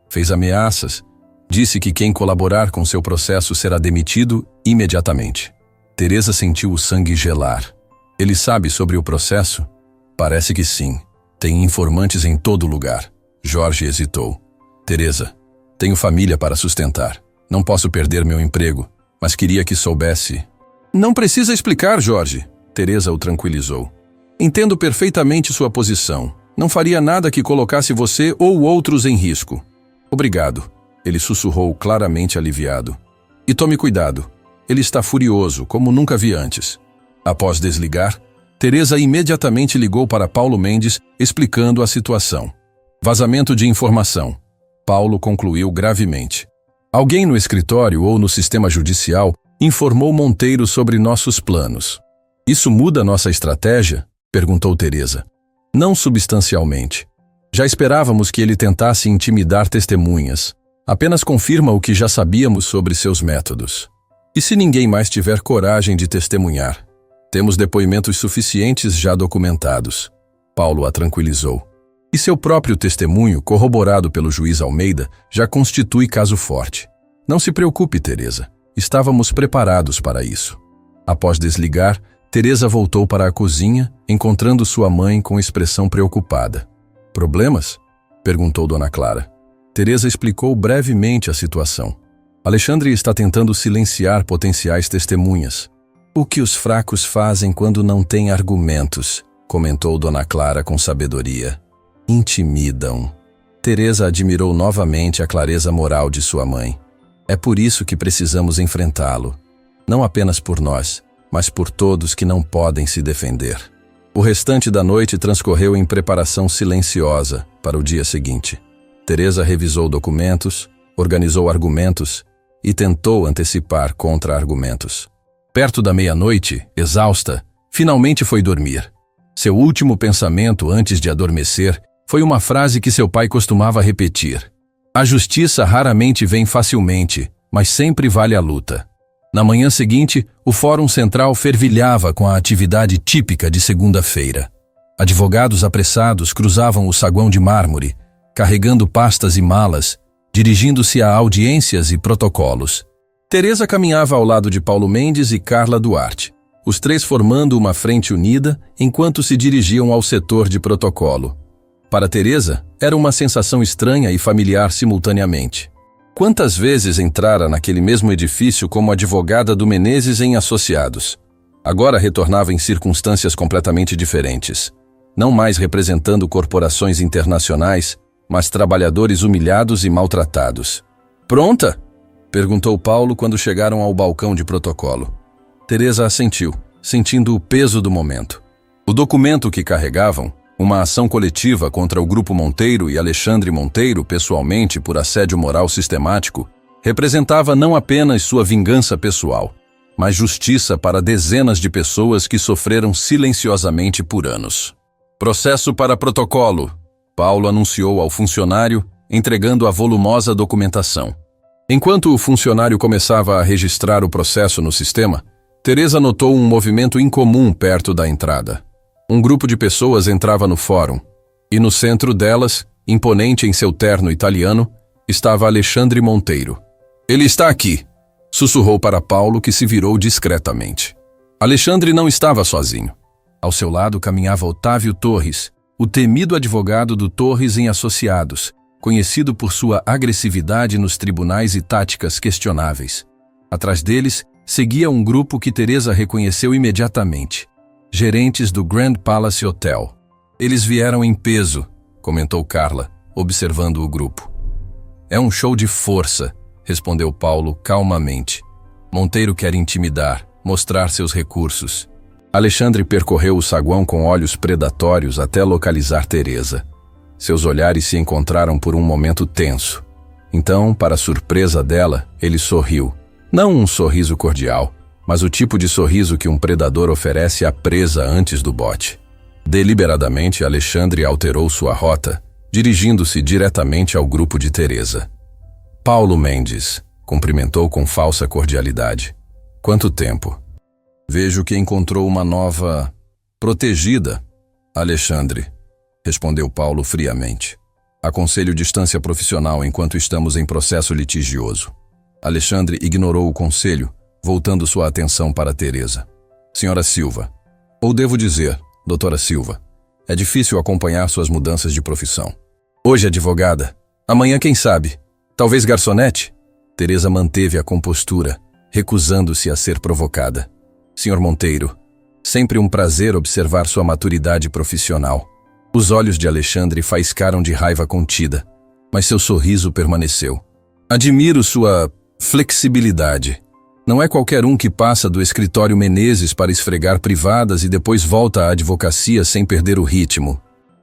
Fez ameaças. Disse que quem colaborar com seu processo será demitido imediatamente. Teresa sentiu o sangue gelar. Ele sabe sobre o processo? Parece que sim. Tem informantes em todo lugar. Jorge hesitou. Teresa, tenho família para sustentar. Não posso perder meu emprego, mas queria que soubesse. Não precisa explicar, Jorge. Teresa o tranquilizou. Entendo perfeitamente sua posição. Não faria nada que colocasse você ou outros em risco. Obrigado. Ele sussurrou claramente aliviado. E tome cuidado. Ele está furioso, como nunca vi antes. Após desligar, Teresa imediatamente ligou para Paulo Mendes, explicando a situação. Vazamento de informação. Paulo concluiu gravemente. Alguém no escritório ou no sistema judicial informou Monteiro sobre nossos planos. Isso muda nossa estratégia? Perguntou Teresa. Não substancialmente. Já esperávamos que ele tentasse intimidar testemunhas. Apenas confirma o que já sabíamos sobre seus métodos. E se ninguém mais tiver coragem de testemunhar? Temos depoimentos suficientes já documentados. Paulo a tranquilizou. E seu próprio testemunho, corroborado pelo juiz Almeida, já constitui caso forte. Não se preocupe, Teresa. Estávamos preparados para isso. Após desligar, Teresa voltou para a cozinha, encontrando sua mãe com expressão preocupada. Problemas? Perguntou Dona Clara. Teresa explicou brevemente a situação. Alexandre está tentando silenciar potenciais testemunhas. O que os fracos fazem quando não têm argumentos, comentou Dona Clara com sabedoria. Intimidam. Teresa admirou novamente a clareza moral de sua mãe. É por isso que precisamos enfrentá-lo. Não apenas por nós, mas por todos que não podem se defender. O restante da noite transcorreu em preparação silenciosa para o dia seguinte. Teresa revisou documentos, organizou argumentos e tentou antecipar contra-argumentos. Perto da meia-noite, exausta, finalmente foi dormir. Seu último pensamento antes de adormecer foi uma frase que seu pai costumava repetir. A justiça raramente vem facilmente, mas sempre vale a luta. Na manhã seguinte, o Fórum Central fervilhava com a atividade típica de segunda-feira. Advogados apressados cruzavam o saguão de mármore, carregando pastas e malas, dirigindo-se a audiências e protocolos. Teresa caminhava ao lado de Paulo Mendes e Carla Duarte, os três formando uma frente unida enquanto se dirigiam ao setor de protocolo. Para Teresa, era uma sensação estranha e familiar simultaneamente. Quantas vezes entrara naquele mesmo edifício como advogada do Menezes em Associados? Agora retornava em circunstâncias completamente diferentes. Não mais representando corporações internacionais, mas trabalhadores humilhados e maltratados. Pronta? Perguntou Paulo quando chegaram ao balcão de protocolo. Teresa assentiu, sentindo o peso do momento. O documento que carregavam, Uma ação coletiva contra o Grupo Monteiro e Alexandre Monteiro, pessoalmente, por assédio moral sistemático, representava não apenas sua vingança pessoal, mas justiça para dezenas de pessoas que sofreram silenciosamente por anos. Processo para protocolo. Paulo anunciou ao funcionário, entregando a volumosa documentação. Enquanto o funcionário começava a registrar o processo no sistema, Teresa notou um movimento incomum perto da entrada. Um grupo de pessoas entrava no fórum, e no centro delas, imponente em seu terno italiano, estava Alexandre Monteiro. "Ele está aqui", sussurrou para Paulo, que se virou discretamente. Alexandre não estava sozinho. Ao seu lado caminhava Otávio Torres, o temido advogado do Torres em Associados, conhecido por sua agressividade nos tribunais e táticas questionáveis. Atrás deles, seguia um grupo que Teresa reconheceu imediatamente. Gerentes do Grand Palace Hotel. "Eles vieram em peso", comentou Carla, observando o grupo. "É um show de força", respondeu Paulo calmamente. "Monteiro quer intimidar, mostrar seus recursos." Alexandre percorreu o saguão com olhos predatórios até localizar Teresa. Seus olhares se encontraram por um momento tenso. Então, para surpresa dela, ele sorriu. Não um sorriso cordial, mas o tipo de sorriso que um predador oferece à presa antes do bote. Deliberadamente, Alexandre alterou sua rota, dirigindo-se diretamente ao grupo de Teresa. "Paulo Mendes", cumprimentou com falsa cordialidade. "Quanto tempo?" "Vejo que encontrou uma nova protegida, Alexandre", respondeu Paulo friamente. "Aconselho distância profissional enquanto estamos em processo litigioso." Alexandre ignorou o conselho, voltando sua atenção para Teresa. "Senhora Silva, ou devo dizer, doutora Silva, é difícil acompanhar suas mudanças de profissão. Hoje advogada, amanhã quem sabe, talvez garçonete?" Teresa manteve a compostura, recusando-se a ser provocada. "Senhor Monteiro, sempre um prazer observar sua maturidade profissional." Os olhos de Alexandre faiscaram de raiva contida, mas seu sorriso permaneceu. "Admiro sua flexibilidade. Não é qualquer um que passa do escritório Menezes para esfregar privadas e depois volta à advocacia sem perder o ritmo.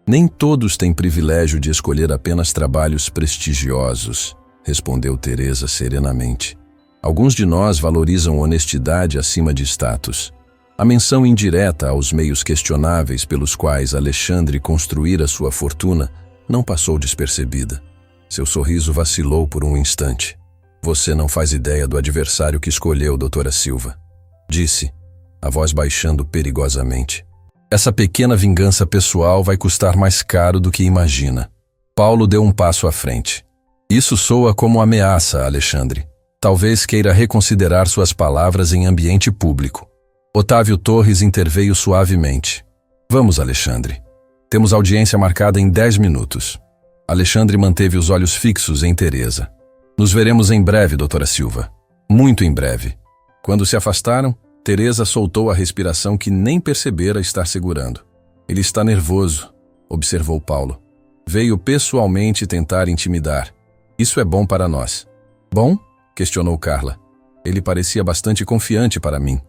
Nem todos têm privilégio de escolher apenas trabalhos prestigiosos", respondeu Teresa serenamente. "Alguns de nós valorizam honestidade acima de status." A menção indireta aos meios questionáveis pelos quais Alexandre construíra sua fortuna não passou despercebida. Seu sorriso vacilou por um instante. "Você não faz ideia do adversário que escolheu, doutora Silva", disse, a voz baixando perigosamente. "Essa pequena vingança pessoal vai custar mais caro do que imagina." Paulo deu um passo à frente. "Isso soa como ameaça, Alexandre. Talvez queira reconsiderar suas palavras em ambiente público." Otávio Torres interveio suavemente. "Vamos, Alexandre. Temos audiência marcada em 10 minutos." Alexandre manteve os olhos fixos em Teresa. "Nos veremos em breve, doutora Silva. Muito em breve." Quando se afastaram, Teresa soltou a respiração que nem percebera estar segurando. "Ele está nervoso", observou Paulo. "Veio pessoalmente tentar intimidar. Isso é bom para nós." "Bom?", questionou Carla. "Ele parecia bastante confiante para mim."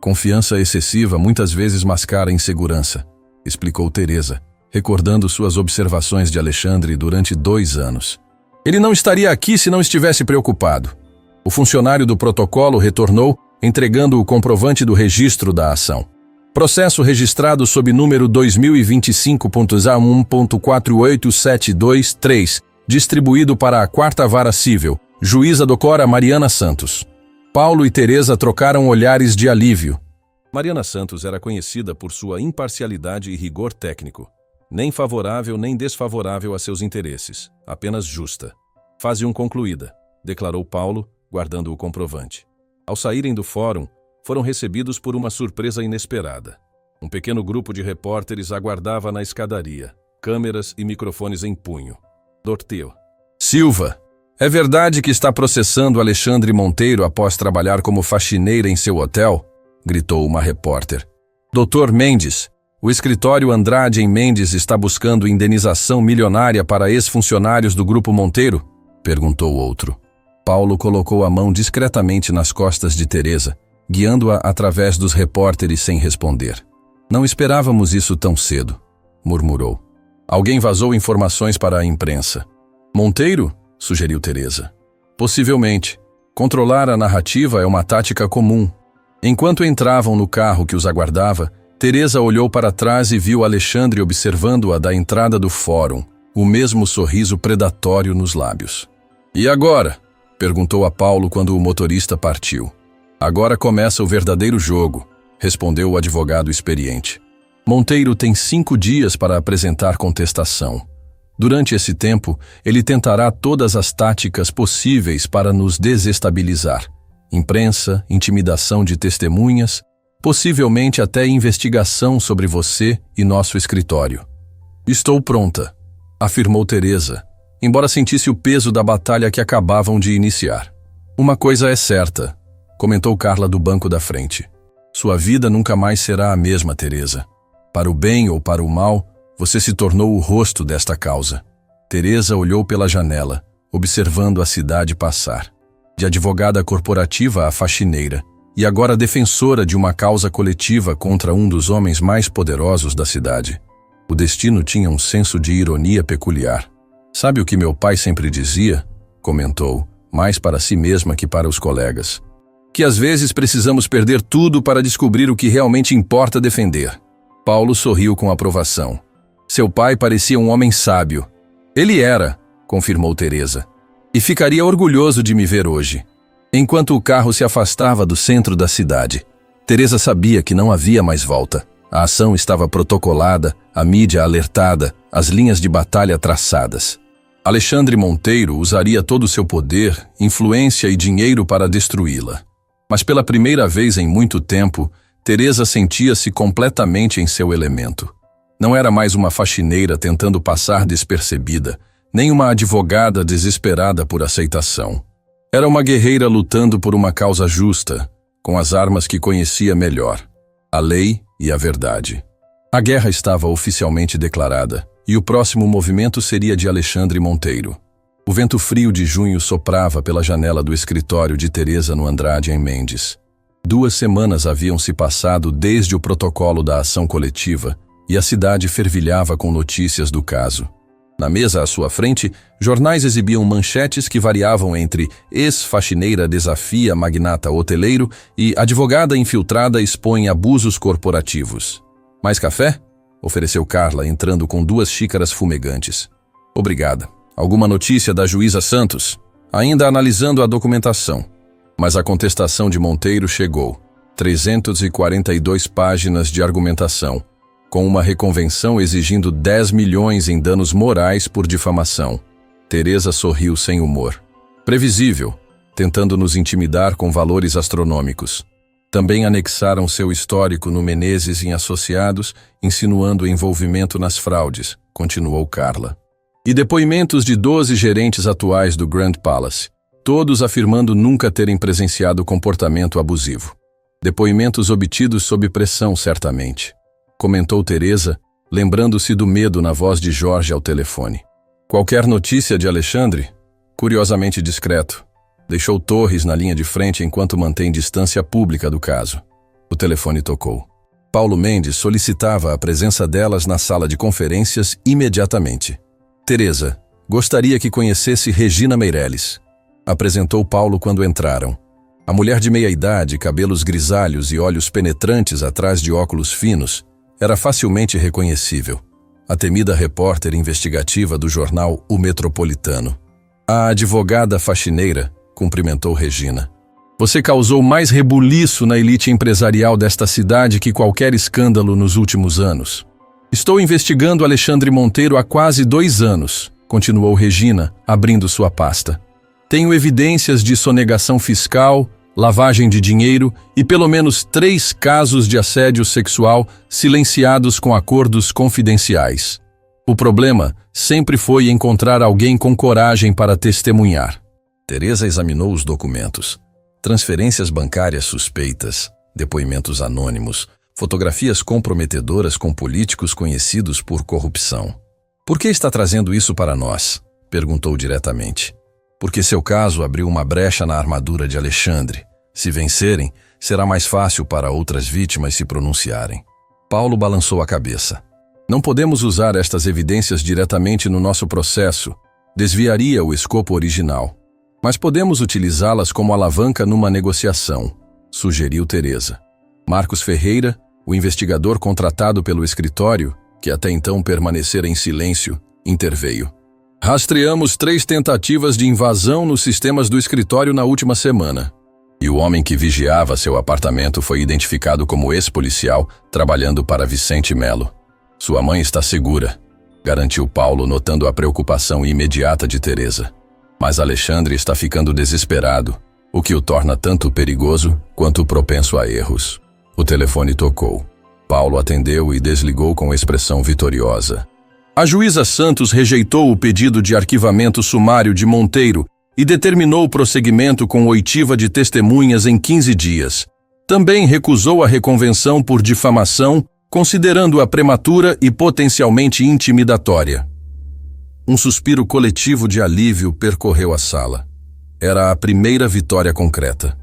"Confiança excessiva muitas vezes mascara insegurança", explicou Teresa, recordando suas observações de Alexandre durante 2 anos. "Ele não estaria aqui se não estivesse preocupado." O funcionário do protocolo retornou, entregando o comprovante do registro da ação. "Processo registrado sob número 2025.A1.48723, distribuído para a 4ª Vara Civil, juíza docora Mariana Santos." Paulo e Teresa trocaram olhares de alívio. Mariana Santos era conhecida por sua imparcialidade e rigor técnico. Nem favorável nem desfavorável a seus interesses, apenas justa. "Fase 1 concluída", declarou Paulo, guardando o comprovante. Ao saírem do fórum, foram recebidos por uma surpresa inesperada. Um pequeno grupo de repórteres aguardava na escadaria, câmeras e microfones em punho. Dorteu. "Silva, é verdade que está processando Alexandre Monteiro após trabalhar como faxineira em seu hotel?", gritou uma repórter. "Dr. Mendes, o escritório Andrade em Mendes está buscando indenização milionária para ex-funcionários do Grupo Monteiro?", perguntou outro. Paulo colocou a mão discretamente nas costas de Teresa, guiando-a através dos repórteres sem responder. "Não esperávamos isso tão cedo." murmurou. Alguém vazou informações para a imprensa. Monteiro? Sugeriu Teresa. Possivelmente. Controlar a narrativa é uma tática comum. Enquanto entravam no carro que os aguardava, Teresa olhou para trás e viu Alexandre observando-a da entrada do fórum, o mesmo sorriso predatório nos lábios. E agora? Perguntou a Paulo quando o motorista partiu. Agora começa o verdadeiro jogo, respondeu o advogado experiente. Monteiro tem 5 dias para apresentar contestação. Durante esse tempo, ele tentará todas as táticas possíveis para nos desestabilizar. Imprensa, intimidação de testemunhas, possivelmente até investigação sobre você e nosso escritório. Estou pronta, afirmou Teresa, embora sentisse o peso da batalha que acabavam de iniciar. Uma coisa é certa, comentou Carla do banco da frente. Sua vida nunca mais será a mesma, Teresa. Para o bem ou para o mal, você se tornou o rosto desta causa. Teresa olhou pela janela, observando a cidade passar. De advogada corporativa a faxineira, e agora defensora de uma causa coletiva contra um dos homens mais poderosos da cidade. O destino tinha um senso de ironia peculiar. Sabe o que meu pai sempre dizia? Comentou, mais para si mesma que para os colegas. Que às vezes precisamos perder tudo para descobrir o que realmente importa defender. Paulo sorriu com aprovação. Seu pai parecia um homem sábio. Ele era, confirmou Teresa. E ficaria orgulhoso de me ver hoje. Enquanto o carro se afastava do centro da cidade, Teresa sabia que não havia mais volta. A ação estava protocolada, a mídia alertada, as linhas de batalha traçadas. Alexandre Monteiro usaria todo o seu poder, influência e dinheiro para destruí-la. Mas pela primeira vez em muito tempo, Teresa sentia-se completamente em seu elemento. Não era mais uma faxineira tentando passar despercebida, nem uma advogada desesperada por aceitação. Era uma guerreira lutando por uma causa justa, com as armas que conhecia melhor, a lei e a verdade. A guerra estava oficialmente declarada, e o próximo movimento seria de Alexandre Monteiro. O vento frio de junho soprava pela janela do escritório de Teresa no Andrade, em Mendes. 2 semanas haviam se passado desde o protocolo da ação coletiva, e a cidade fervilhava com notícias do caso. Na mesa à sua frente, jornais exibiam manchetes que variavam entre ex-faxineira desafia magnata hoteleiro e advogada infiltrada expõe abusos corporativos. Mais café? Ofereceu Carla, entrando com 2 xícaras fumegantes. Obrigada. Alguma notícia da juíza Santos? Ainda analisando a documentação. Mas a contestação de Monteiro chegou. 342 páginas de argumentação, com uma reconvenção exigindo 10 milhões em danos morais por difamação. Teresa sorriu sem humor. Previsível, tentando nos intimidar com valores astronômicos. Também anexaram seu histórico no Menezes em Associados, insinuando envolvimento nas fraudes, continuou Carla. E depoimentos de 12 gerentes atuais do Grand Palace, todos afirmando nunca terem presenciado comportamento abusivo. Depoimentos obtidos sob pressão, certamente. Comentou Teresa, lembrando-se do medo na voz de Jorge ao telefone. Qualquer notícia de Alexandre? Curiosamente discreto. Deixou Torres na linha de frente enquanto mantém distância pública do caso. O telefone tocou. Paulo Mendes solicitava a presença delas na sala de conferências imediatamente. Teresa, gostaria que conhecesse Regina Meireles. Apresentou Paulo quando entraram. A mulher de meia-idade, cabelos grisalhos e olhos penetrantes atrás de óculos finos, era facilmente reconhecível. A temida repórter investigativa do jornal O Metropolitano. A advogada faxineira, cumprimentou Regina. Você causou mais rebuliço na elite empresarial desta cidade que qualquer escândalo nos últimos anos. Estou investigando Alexandre Monteiro há quase 2 anos, continuou Regina, abrindo sua pasta. Tenho evidências de sonegação fiscal, lavagem de dinheiro e pelo menos 3 casos de assédio sexual silenciados com acordos confidenciais. O problema sempre foi encontrar alguém com coragem para testemunhar. Teresa examinou os documentos. Transferências bancárias suspeitas, depoimentos anônimos, fotografias comprometedoras com políticos conhecidos por corrupção. Por que está trazendo isso para nós? Perguntou diretamente. Porque seu caso abriu uma brecha na armadura de Alexandre. Se vencerem, será mais fácil para outras vítimas se pronunciarem. Paulo balançou a cabeça. Não podemos usar estas evidências diretamente no nosso processo, desviaria o escopo original. Mas podemos utilizá-las como alavanca numa negociação, sugeriu Teresa. Marcos Ferreira, o investigador contratado pelo escritório, que até então permanecera em silêncio, interveio. Rastreamos 3 tentativas de invasão nos sistemas do escritório na última semana. E o homem que vigiava seu apartamento foi identificado como ex-policial trabalhando para Vicente Melo. Sua mãe está segura, garantiu Paulo, notando a preocupação imediata de Teresa. Mas Alexandre está ficando desesperado, o que o torna tanto perigoso quanto propenso a erros. O telefone tocou. Paulo atendeu e desligou com expressão vitoriosa. A juíza Santos rejeitou o pedido de arquivamento sumário de Monteiro e determinou o prosseguimento com oitiva de testemunhas em 15 dias. Também recusou a reconvenção por difamação, considerando-a prematura e potencialmente intimidatória. Um suspiro coletivo de alívio percorreu a sala. Era a primeira vitória concreta.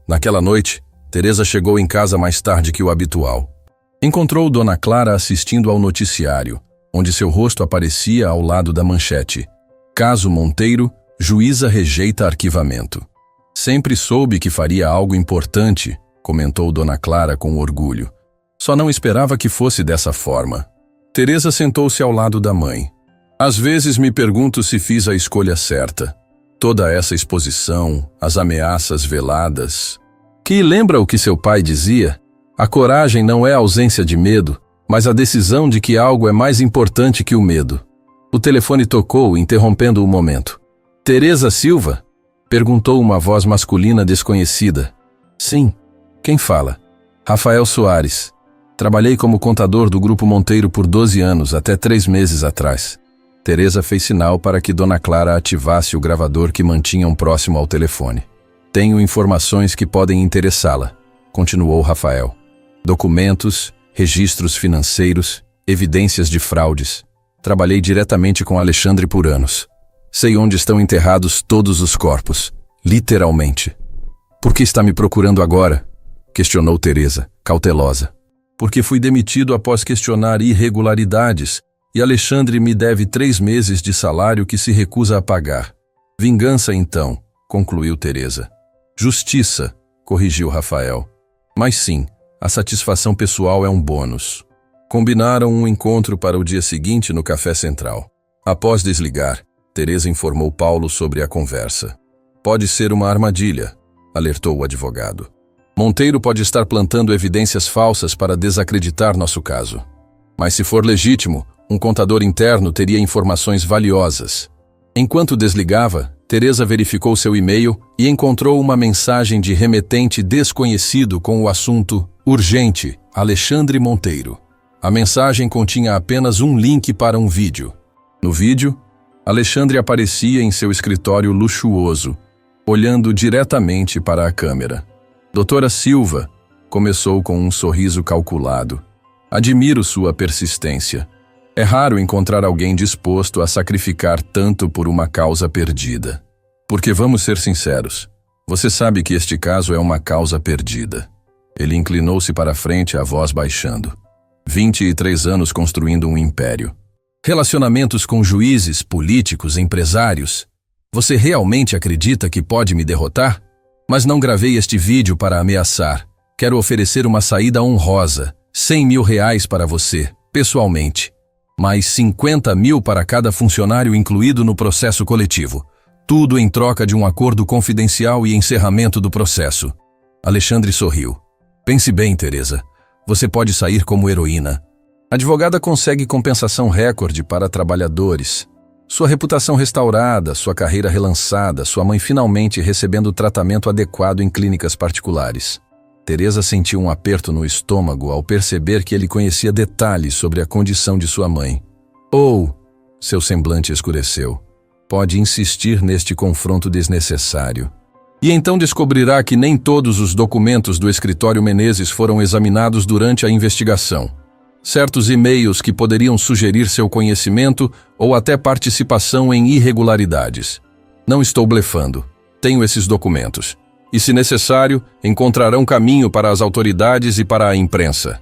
Naquela noite, Teresa chegou em casa mais tarde que o habitual. Encontrou Dona Clara assistindo ao noticiário, onde seu rosto aparecia ao lado da manchete. Caso Monteiro, juíza rejeita arquivamento. Sempre soube que faria algo importante, comentou Dona Clara com orgulho. Só não esperava que fosse dessa forma. Teresa sentou-se ao lado da mãe. Às vezes me pergunto se fiz a escolha certa. Toda essa exposição, as ameaças veladas. Que lembra o que seu pai dizia? A coragem não é a ausência de medo, mas a decisão de que algo é mais importante que o medo. O telefone tocou, interrompendo o momento. Teresa Silva? Perguntou uma voz masculina desconhecida. Sim. Quem fala? Rafael Soares. Trabalhei como contador do Grupo Monteiro por 12 anos, até 3 meses atrás. Teresa fez sinal para que Dona Clara ativasse o gravador que mantinham próximo ao telefone. Tenho informações que podem interessá-la, continuou Rafael. Documentos, registros financeiros, evidências de fraudes. Trabalhei diretamente com Alexandre por anos. Sei onde estão enterrados todos os corpos, literalmente. Por que está me procurando agora? Questionou Teresa, cautelosa. Porque fui demitido após questionar irregularidades e Alexandre me deve 3 meses de salário que se recusa a pagar. Vingança, então, concluiu Teresa. Justiça, corrigiu Rafael. Mas sim, a satisfação pessoal é um bônus. Combinaram um encontro para o dia seguinte no Café Central. Após desligar, Teresa informou Paulo sobre a conversa. Pode ser uma armadilha, alertou o advogado. Monteiro pode estar plantando evidências falsas para desacreditar nosso caso. Mas se for legítimo, um contador interno teria informações valiosas. Enquanto desligava, Teresa verificou seu e-mail e encontrou uma mensagem de remetente desconhecido com o assunto urgente, Alexandre Monteiro. A mensagem continha apenas um link para um vídeo. No vídeo, Alexandre aparecia em seu escritório luxuoso, olhando diretamente para a câmera. Doutora Silva, começou com um sorriso calculado. Admiro sua persistência. É raro encontrar alguém disposto a sacrificar tanto por uma causa perdida. Porque vamos ser sinceros, você sabe que este caso é uma causa perdida. Ele inclinou-se para a frente, a voz baixando. 23 anos construindo um império. Relacionamentos com juízes, políticos, empresários. Você realmente acredita que pode me derrotar? Mas não gravei este vídeo para ameaçar. Quero oferecer uma saída honrosa, 100 mil reais para você, pessoalmente. Mais 50 mil para cada funcionário incluído no processo coletivo. Tudo em troca de um acordo confidencial e encerramento do processo. Alexandre sorriu. Pense bem, Teresa. Você pode sair como heroína. A advogada consegue compensação recorde para trabalhadores. Sua reputação restaurada, sua carreira relançada, sua mãe finalmente recebendo o tratamento adequado em clínicas particulares. Teresa sentiu um aperto no estômago ao perceber que ele conhecia detalhes sobre a condição de sua mãe. Seu semblante escureceu. Pode insistir neste confronto desnecessário. E então descobrirá que nem todos os documentos do escritório Menezes foram examinados durante a investigação. Certos e-mails que poderiam sugerir seu conhecimento ou até participação em irregularidades. Não estou blefando. Tenho esses documentos. E, se necessário, encontrarão caminho para as autoridades e para a imprensa.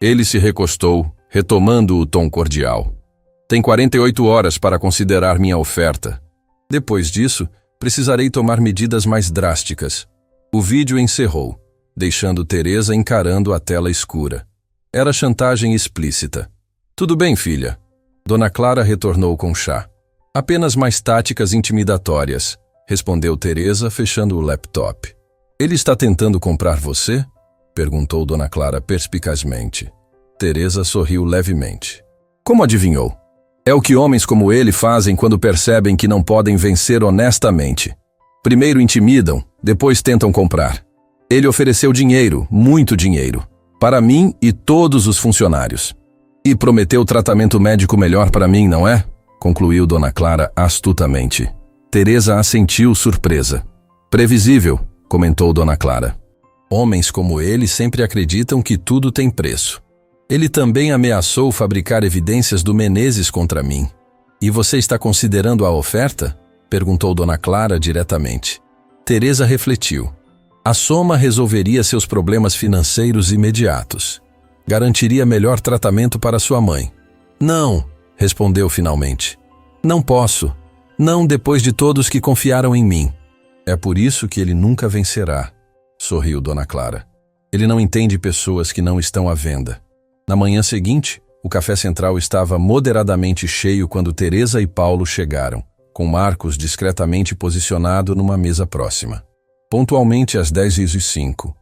Ele se recostou, retomando o tom cordial. Tem 48 horas para considerar minha oferta. Depois disso, precisarei tomar medidas mais drásticas. O vídeo encerrou, deixando Teresa encarando a tela escura. Era chantagem explícita. Tudo bem, filha. Dona Clara retornou com chá. Apenas mais táticas intimidatórias, respondeu Teresa, fechando o laptop. Ele está tentando comprar você? Perguntou Dona Clara perspicazmente. Teresa sorriu levemente. Como adivinhou? É o que homens como ele fazem quando percebem que não podem vencer honestamente. Primeiro intimidam, depois tentam comprar. Ele ofereceu dinheiro, muito dinheiro, para mim e todos os funcionários. E prometeu tratamento médico melhor para mim, não é? Concluiu Dona Clara astutamente. Teresa assentiu surpresa. Previsível, comentou Dona Clara. Homens como ele sempre acreditam que tudo tem preço. Ele também ameaçou fabricar evidências do Menezes contra mim. E você está considerando a oferta? Perguntou Dona Clara diretamente. Teresa refletiu. A soma resolveria seus problemas financeiros imediatos. Garantiria melhor tratamento para sua mãe. Não, respondeu finalmente. Não posso. Não depois de todos que confiaram em mim. É por isso que ele nunca vencerá, sorriu Dona Clara. Ele não entende pessoas que não estão à venda. Na manhã seguinte, o café central estava moderadamente cheio quando Teresa e Paulo chegaram, com Marcos discretamente posicionado numa mesa próxima. Pontualmente às 10h05,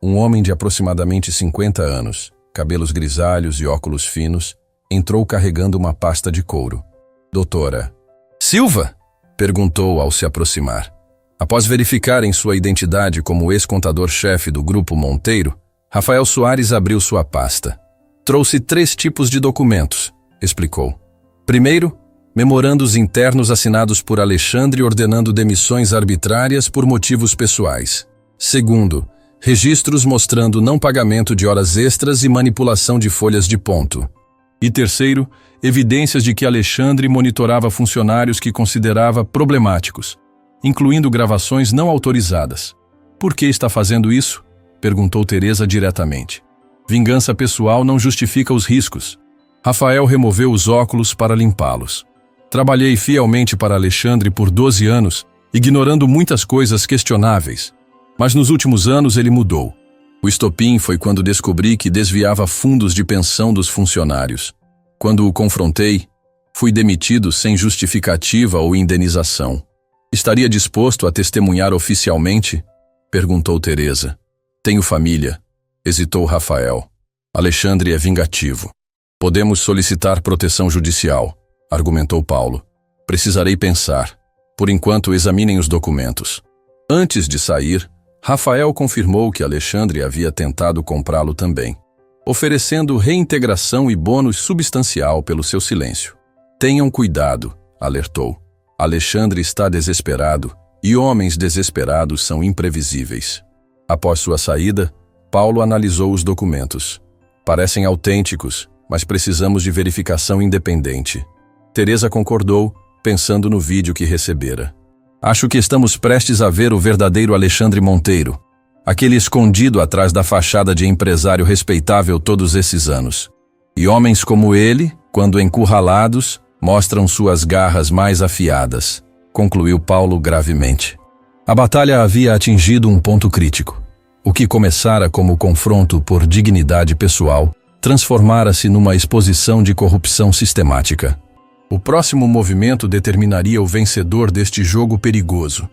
um homem de aproximadamente 50 anos, cabelos grisalhos e óculos finos, entrou carregando uma pasta de couro. Doutora. Silva? Perguntou ao se aproximar. Após verificarem sua identidade como ex-contador-chefe do Grupo Monteiro, Rafael Soares abriu sua pasta. Trouxe 3 tipos de documentos, explicou. Primeiro, memorandos internos assinados por Alexandre ordenando demissões arbitrárias por motivos pessoais. Segundo, registros mostrando não pagamento de horas extras e manipulação de folhas de ponto. E terceiro, evidências de que Alexandre monitorava funcionários que considerava problemáticos, incluindo gravações não autorizadas. Por que está fazendo isso? Perguntou Teresa diretamente. Vingança pessoal não justifica os riscos. Rafael removeu os óculos para limpá-los. Trabalhei fielmente para Alexandre por 12 anos, ignorando muitas coisas questionáveis. Mas nos últimos anos ele mudou. O estopim foi quando descobri que desviava fundos de pensão dos funcionários. Quando o confrontei, fui demitido sem justificativa ou indenização. Estaria disposto a testemunhar oficialmente? Perguntou Teresa. Tenho família. Hesitou Rafael. Alexandre é vingativo. Podemos solicitar proteção judicial, argumentou Paulo. Precisarei pensar. Por enquanto, examinem os documentos. Antes de sair, Rafael confirmou que Alexandre havia tentado comprá-lo também, oferecendo reintegração e bônus substancial pelo seu silêncio. Tenham cuidado, alertou. Alexandre está desesperado e homens desesperados são imprevisíveis. Após sua saída, Paulo analisou os documentos. Parecem autênticos, mas precisamos de verificação independente. Teresa concordou, pensando no vídeo que recebera. Acho que estamos prestes a ver o verdadeiro Alexandre Monteiro, aquele escondido atrás da fachada de empresário respeitável todos esses anos. E homens como ele, quando encurralados, mostram suas garras mais afiadas, concluiu Paulo gravemente. A batalha havia atingido um ponto crítico. O que começara como confronto por dignidade pessoal, transformara-se numa exposição de corrupção sistemática. O próximo movimento determinaria o vencedor deste jogo perigoso,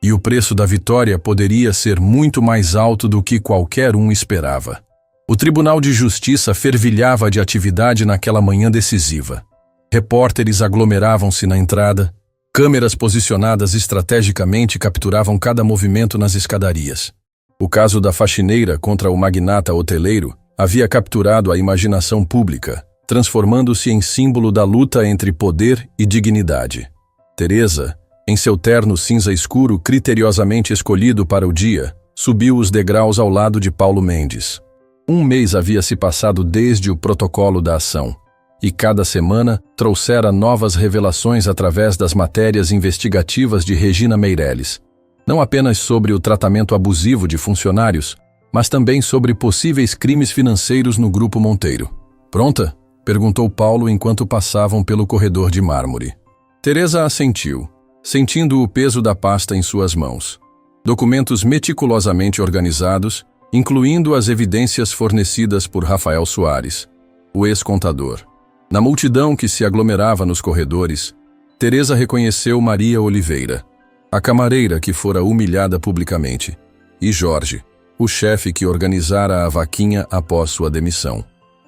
e o preço da vitória poderia ser muito mais alto do que qualquer um esperava. O Tribunal de Justiça fervilhava de atividade naquela manhã decisiva. Repórteres aglomeravam-se na entrada, câmeras posicionadas estrategicamente capturavam cada movimento nas escadarias. O caso da faxineira contra o magnata hoteleiro havia capturado a imaginação pública, transformando-se em símbolo da luta entre poder e dignidade. Teresa, em seu terno cinza escuro criteriosamente escolhido para o dia, subiu os degraus ao lado de Paulo Mendes. 1 mês havia se passado desde o protocolo da ação, e cada semana trouxera novas revelações através das matérias investigativas de Regina Meireles, não apenas sobre o tratamento abusivo de funcionários, mas também sobre possíveis crimes financeiros no Grupo Monteiro. Pronta? Perguntou Paulo enquanto passavam pelo corredor de mármore. Teresa assentiu, sentindo o peso da pasta em suas mãos. Documentos meticulosamente organizados, incluindo as evidências fornecidas por Rafael Soares, o ex-contador. Na multidão que se aglomerava nos corredores, Teresa reconheceu Maria Oliveira, a camareira que fora humilhada publicamente, e Jorge, o chefe que organizara a vaquinha após sua demissão.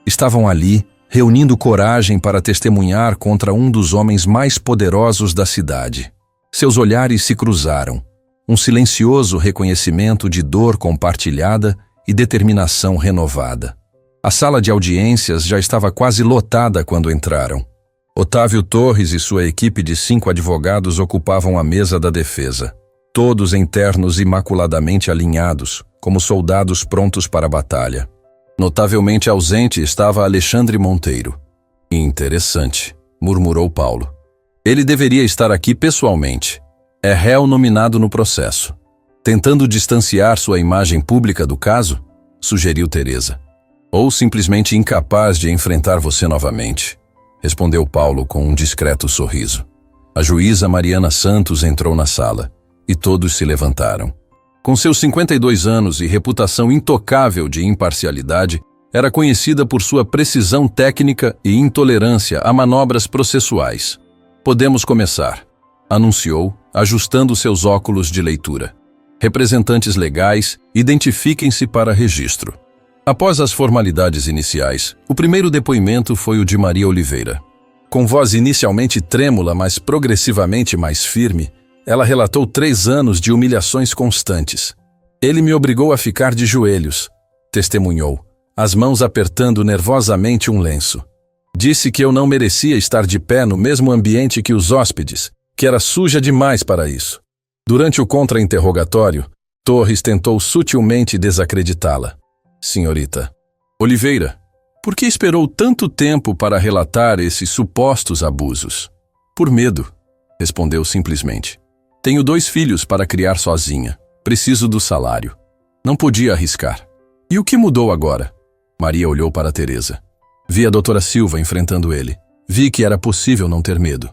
Estavam ali, reunindo coragem para testemunhar contra um dos homens mais poderosos da cidade. Seus olhares se cruzaram, um silencioso reconhecimento de dor compartilhada e determinação renovada. A sala de audiências já estava quase lotada quando entraram. Otávio Torres e sua equipe de 5 advogados ocupavam a mesa da defesa, todos em ternos imaculadamente alinhados, como soldados prontos para a batalha. Notavelmente ausente estava Alexandre Monteiro. Interessante, murmurou Paulo. Ele deveria estar aqui pessoalmente. É réu nominado no processo. Tentando distanciar sua imagem pública do caso, sugeriu Teresa. Ou simplesmente incapaz de enfrentar você novamente, respondeu Paulo com um discreto sorriso. A juíza Mariana Santos entrou na sala, e todos se levantaram. Com seus 52 anos e reputação intocável de imparcialidade, era conhecida por sua precisão técnica e intolerância a manobras processuais. Podemos começar, anunciou, ajustando seus óculos de leitura. Representantes legais, identifiquem-se para registro. Após as formalidades iniciais, o primeiro depoimento foi o de Maria Oliveira. Com voz inicialmente trêmula, mas progressivamente mais firme, ela relatou 3 anos de humilhações constantes. Ele me obrigou a ficar de joelhos, testemunhou, as mãos apertando nervosamente um lenço. Disse que eu não merecia estar de pé no mesmo ambiente que os hóspedes, que era suja demais para isso. Durante o contra-interrogatório, Torres tentou sutilmente desacreditá-la. Senhorita Oliveira, por que esperou tanto tempo para relatar esses supostos abusos? Por medo, respondeu simplesmente. Tenho 2 filhos para criar sozinha. Preciso do salário. Não podia arriscar. E o que mudou agora? Maria olhou para Teresa. Vi a doutora Silva enfrentando ele. Vi que era possível não ter medo.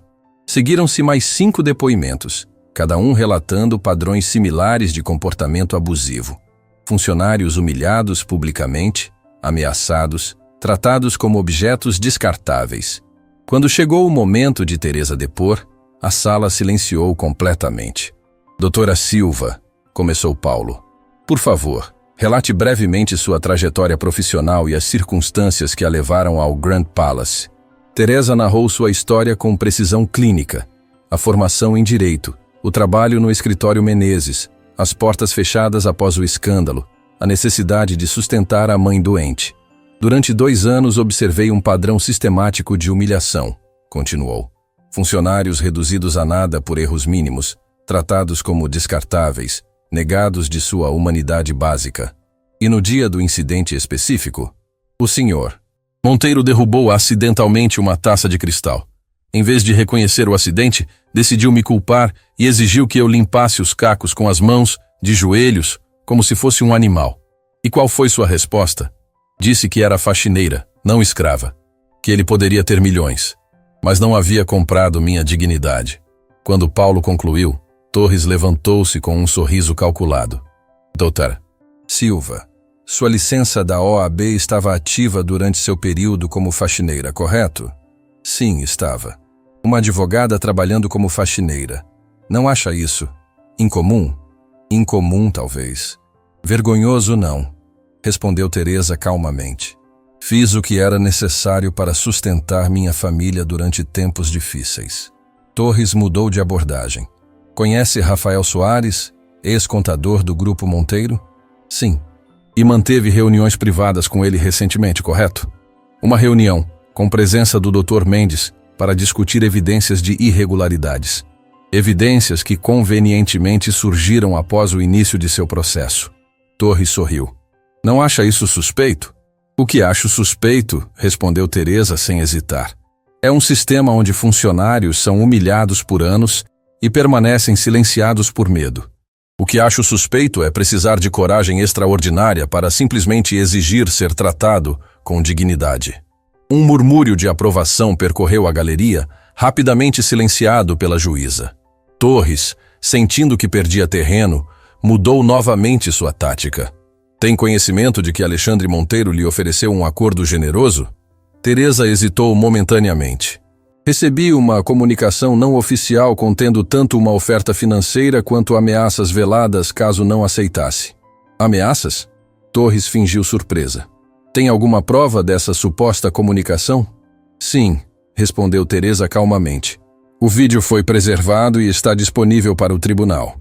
Seguiram-se mais 5 depoimentos, cada um relatando padrões similares de comportamento abusivo. Funcionários humilhados publicamente, ameaçados, tratados como objetos descartáveis. Quando chegou o momento de Teresa depor, a sala silenciou completamente. Doutora Silva, começou Paulo. Por favor, relate brevemente sua trajetória profissional e as circunstâncias que a levaram ao Grand Palace. Teresa narrou sua história com precisão clínica, a formação em direito, o trabalho no escritório Menezes, as portas fechadas após o escândalo, a necessidade de sustentar a mãe doente. Durante 2 anos observei um padrão sistemático de humilhação, continuou. Funcionários reduzidos a nada por erros mínimos, tratados como descartáveis, negados de sua humanidade básica. E no dia do incidente específico, o senhor Monteiro derrubou acidentalmente uma taça de cristal. Em vez de reconhecer o acidente, decidiu me culpar e exigiu que eu limpasse os cacos com as mãos, de joelhos, como se fosse um animal. E qual foi sua resposta? Disse que era faxineira, não escrava, que ele poderia ter milhões, mas não havia comprado minha dignidade. Quando Paulo concluiu, Torres levantou-se com um sorriso calculado. Doutora Silva, sua licença da OAB estava ativa durante seu período como faxineira, correto? Sim, estava. Uma advogada trabalhando como faxineira. Não acha isso incomum? Incomum, talvez. Vergonhoso, não, respondeu Teresa calmamente. Fiz o que era necessário para sustentar minha família durante tempos difíceis. Torres mudou de abordagem. Conhece Rafael Soares, ex-contador do Grupo Monteiro? Sim. E manteve reuniões privadas com ele recentemente, correto? Uma reunião, com presença do Dr. Mendes, para discutir evidências de irregularidades. Evidências que convenientemente surgiram após o início de seu processo. Torres sorriu. Não acha isso suspeito? O que acho suspeito, respondeu Teresa sem hesitar. É um sistema onde funcionários são humilhados por anos e permanecem silenciados por medo. O que acho suspeito é precisar de coragem extraordinária para simplesmente exigir ser tratado com dignidade. Um murmúrio de aprovação percorreu a galeria, rapidamente silenciado pela juíza. Torres, sentindo que perdia terreno, mudou novamente sua tática. Tem conhecimento de que Alexandre Monteiro lhe ofereceu um acordo generoso? Teresa hesitou momentaneamente. Recebi uma comunicação não oficial contendo tanto uma oferta financeira quanto ameaças veladas caso não aceitasse. Ameaças? Torres fingiu surpresa. Tem alguma prova dessa suposta comunicação? Sim, respondeu Teresa calmamente. O vídeo foi preservado e está disponível para o tribunal.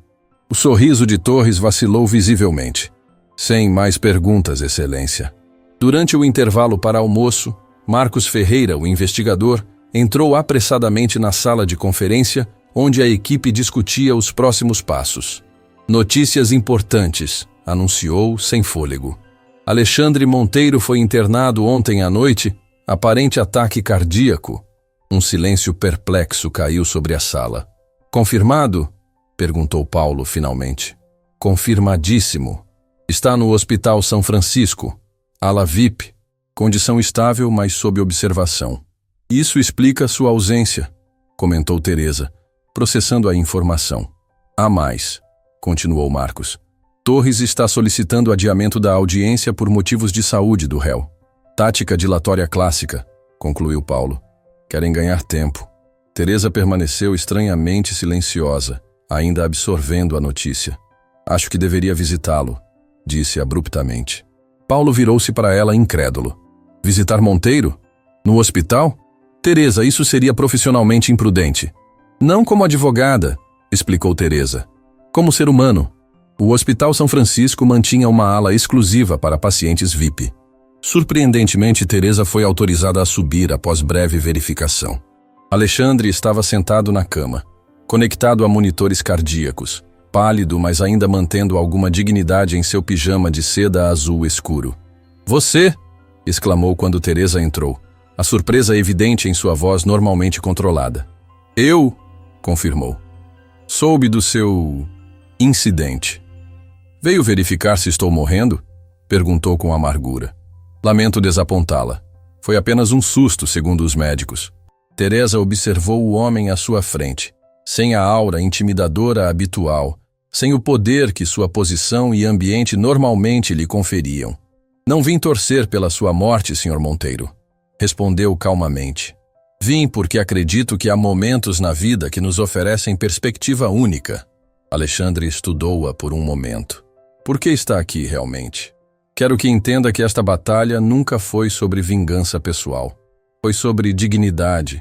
O sorriso de Torres vacilou visivelmente. Sem mais perguntas, Excelência. Durante o intervalo para almoço, Marcos Ferreira, o investigador, entrou apressadamente na sala de conferência, onde a equipe discutia os próximos passos. Notícias importantes, anunciou sem fôlego. Alexandre Monteiro foi internado ontem à noite, aparente ataque cardíaco. Um silêncio perplexo caiu sobre a sala. Confirmado? Perguntou Paulo finalmente. Confirmadíssimo. Está no Hospital São Francisco. Ala VIP. Condição estável, mas sob observação. Isso explica sua ausência, comentou Teresa, processando a informação. Há mais, continuou Marcos. Torres está solicitando adiamento da audiência por motivos de saúde do réu. Tática dilatória clássica, concluiu Paulo. Querem ganhar tempo. Teresa permaneceu estranhamente silenciosa, ainda absorvendo a notícia. Acho que deveria visitá-lo, disse abruptamente. Paulo virou-se para ela incrédulo. Visitar Monteiro? No hospital? Teresa, isso seria profissionalmente imprudente. Não como advogada, explicou Teresa. Como ser humano. O Hospital São Francisco mantinha uma ala exclusiva para pacientes VIP. Surpreendentemente, Teresa foi autorizada a subir após breve verificação. Alexandre estava sentado na cama, conectado a monitores cardíacos, pálido, mas ainda mantendo alguma dignidade em seu pijama de seda azul escuro. Você! Exclamou quando Teresa entrou, a surpresa evidente em sua voz normalmente controlada. Eu! Confirmou. Soube do seu incidente. Veio verificar se estou morrendo? Perguntou com amargura. Lamento desapontá-la. Foi apenas um susto, segundo os médicos. Teresa observou o homem à sua frente, sem a aura intimidadora habitual, sem o poder que sua posição e ambiente normalmente lhe conferiam. Não vim torcer pela sua morte, Sr. Monteiro, respondeu calmamente. Vim porque acredito que há momentos na vida que nos oferecem perspectiva única. Alexandre estudou-a por um momento. Por que está aqui realmente? Quero que entenda que esta batalha nunca foi sobre vingança pessoal. Foi sobre dignidade,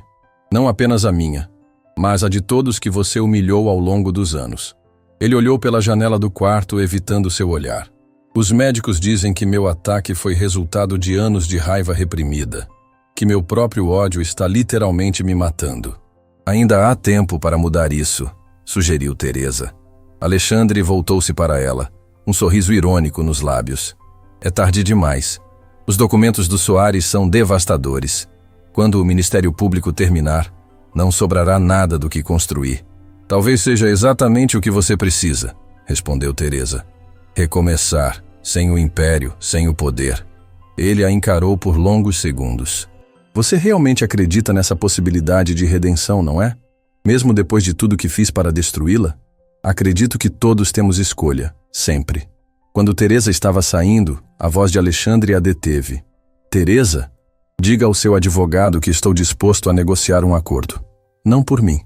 não apenas a minha, mas a de todos que você humilhou ao longo dos anos. Ele olhou pela janela do quarto, evitando seu olhar. Os médicos dizem que meu ataque foi resultado de anos de raiva reprimida, que meu próprio ódio está literalmente me matando. Ainda há tempo para mudar isso, sugeriu Teresa. Alexandre voltou-se para ela, um sorriso irônico nos lábios. É tarde demais. Os documentos do Soares são devastadores. Quando o Ministério Público terminar, não sobrará nada do que construir. Talvez seja exatamente o que você precisa, respondeu Teresa. Recomeçar, sem o império, sem o poder. Ele a encarou por longos segundos. Você realmente acredita nessa possibilidade de redenção, não é? Mesmo depois de tudo que fiz para destruí-la? Acredito que todos temos escolha, sempre. Quando Teresa estava saindo, a voz de Alexandre a deteve. Teresa, diga ao seu advogado que estou disposto a negociar um acordo. Não por mim,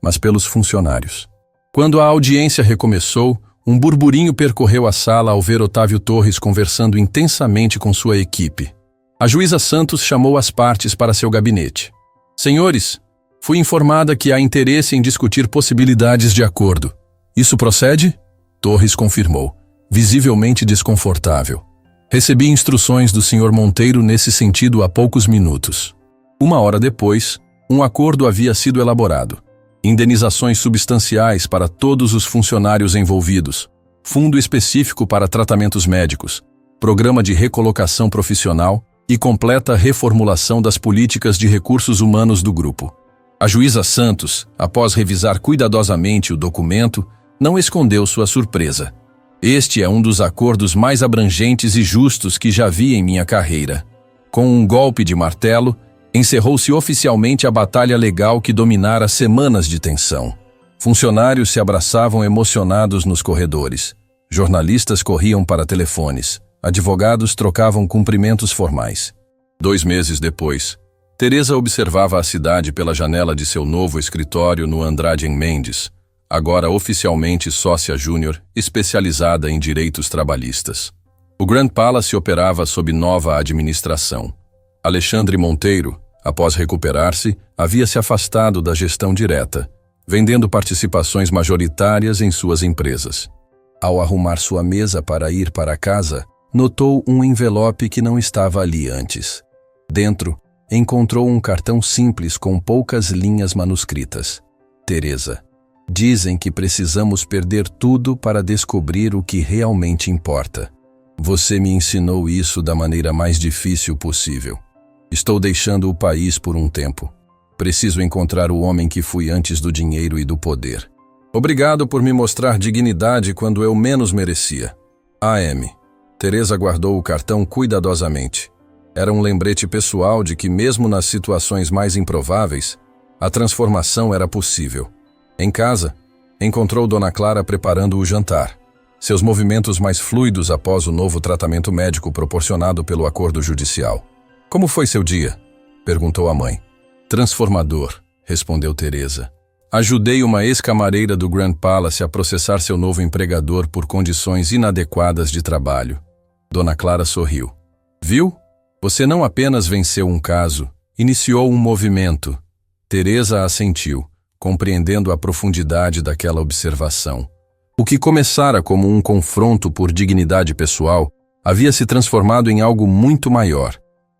mas pelos funcionários. Quando a audiência recomeçou, um burburinho percorreu a sala ao ver Otávio Torres conversando intensamente com sua equipe. A juíza Santos chamou as partes para seu gabinete. Senhores, fui informada que há interesse em discutir possibilidades de acordo. Isso procede? Torres confirmou, visivelmente desconfortável. Recebi instruções do Sr. Monteiro nesse sentido há poucos minutos. 1 hora depois, um acordo havia sido elaborado. Indenizações substanciais para todos os funcionários envolvidos, fundo específico para tratamentos médicos, programa de recolocação profissional e completa reformulação das políticas de recursos humanos do grupo. A juíza Santos, após revisar cuidadosamente o documento, não escondeu sua surpresa. Este é um dos acordos mais abrangentes e justos que já vi em minha carreira. Com um golpe de martelo, Encerrou-se oficialmente a batalha legal que dominara semanas de tensão. Funcionários se abraçavam emocionados nos corredores. Jornalistas corriam para telefones. Advogados trocavam cumprimentos formais. 2 meses depois, Teresa observava a cidade pela janela de seu novo escritório no Andrade Mendes, agora oficialmente sócia júnior, especializada em direitos trabalhistas. O Grand Palace operava sob nova administração. Alexandre Monteiro, após recuperar-se, havia se afastado da gestão direta, vendendo participações majoritárias em suas empresas. Ao arrumar sua mesa para ir para casa, notou um envelope que não estava ali antes. Dentro, encontrou um cartão simples com poucas linhas manuscritas. Teresa, dizem que precisamos perder tudo para descobrir o que realmente importa. Você me ensinou isso da maneira mais difícil possível. Estou deixando o país por um tempo. Preciso encontrar o homem que fui antes do dinheiro e do poder. Obrigado por me mostrar dignidade quando eu menos merecia. A.M. Teresa guardou o cartão cuidadosamente. Era um lembrete pessoal de que, mesmo nas situações mais improváveis, a transformação era possível. Em casa, encontrou Dona Clara preparando o jantar. Seus movimentos mais fluidos após o novo tratamento médico proporcionado pelo acordo judicial. Como foi seu dia? Perguntou a mãe. Transformador, respondeu Teresa. Ajudei uma ex-camareira do Grand Palace a processar seu novo empregador por condições inadequadas de trabalho. Dona Clara sorriu. Viu? Você não apenas venceu um caso, iniciou um movimento. Teresa assentiu, compreendendo a profundidade daquela observação. O que começara como um confronto por dignidade pessoal havia se transformado em algo muito maior.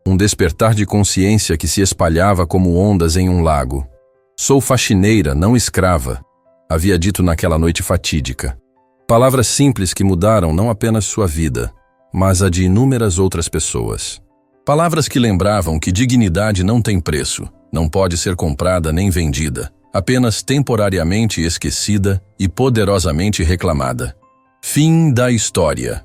Um despertar de consciência que se espalhava como ondas em um lago. Sou faxineira, não escrava, havia dito naquela noite fatídica. Palavras simples que mudaram não apenas sua vida, mas a de inúmeras outras pessoas. Palavras que lembravam que dignidade não tem preço, não pode ser comprada nem vendida, apenas temporariamente esquecida e poderosamente reclamada. Fim da história.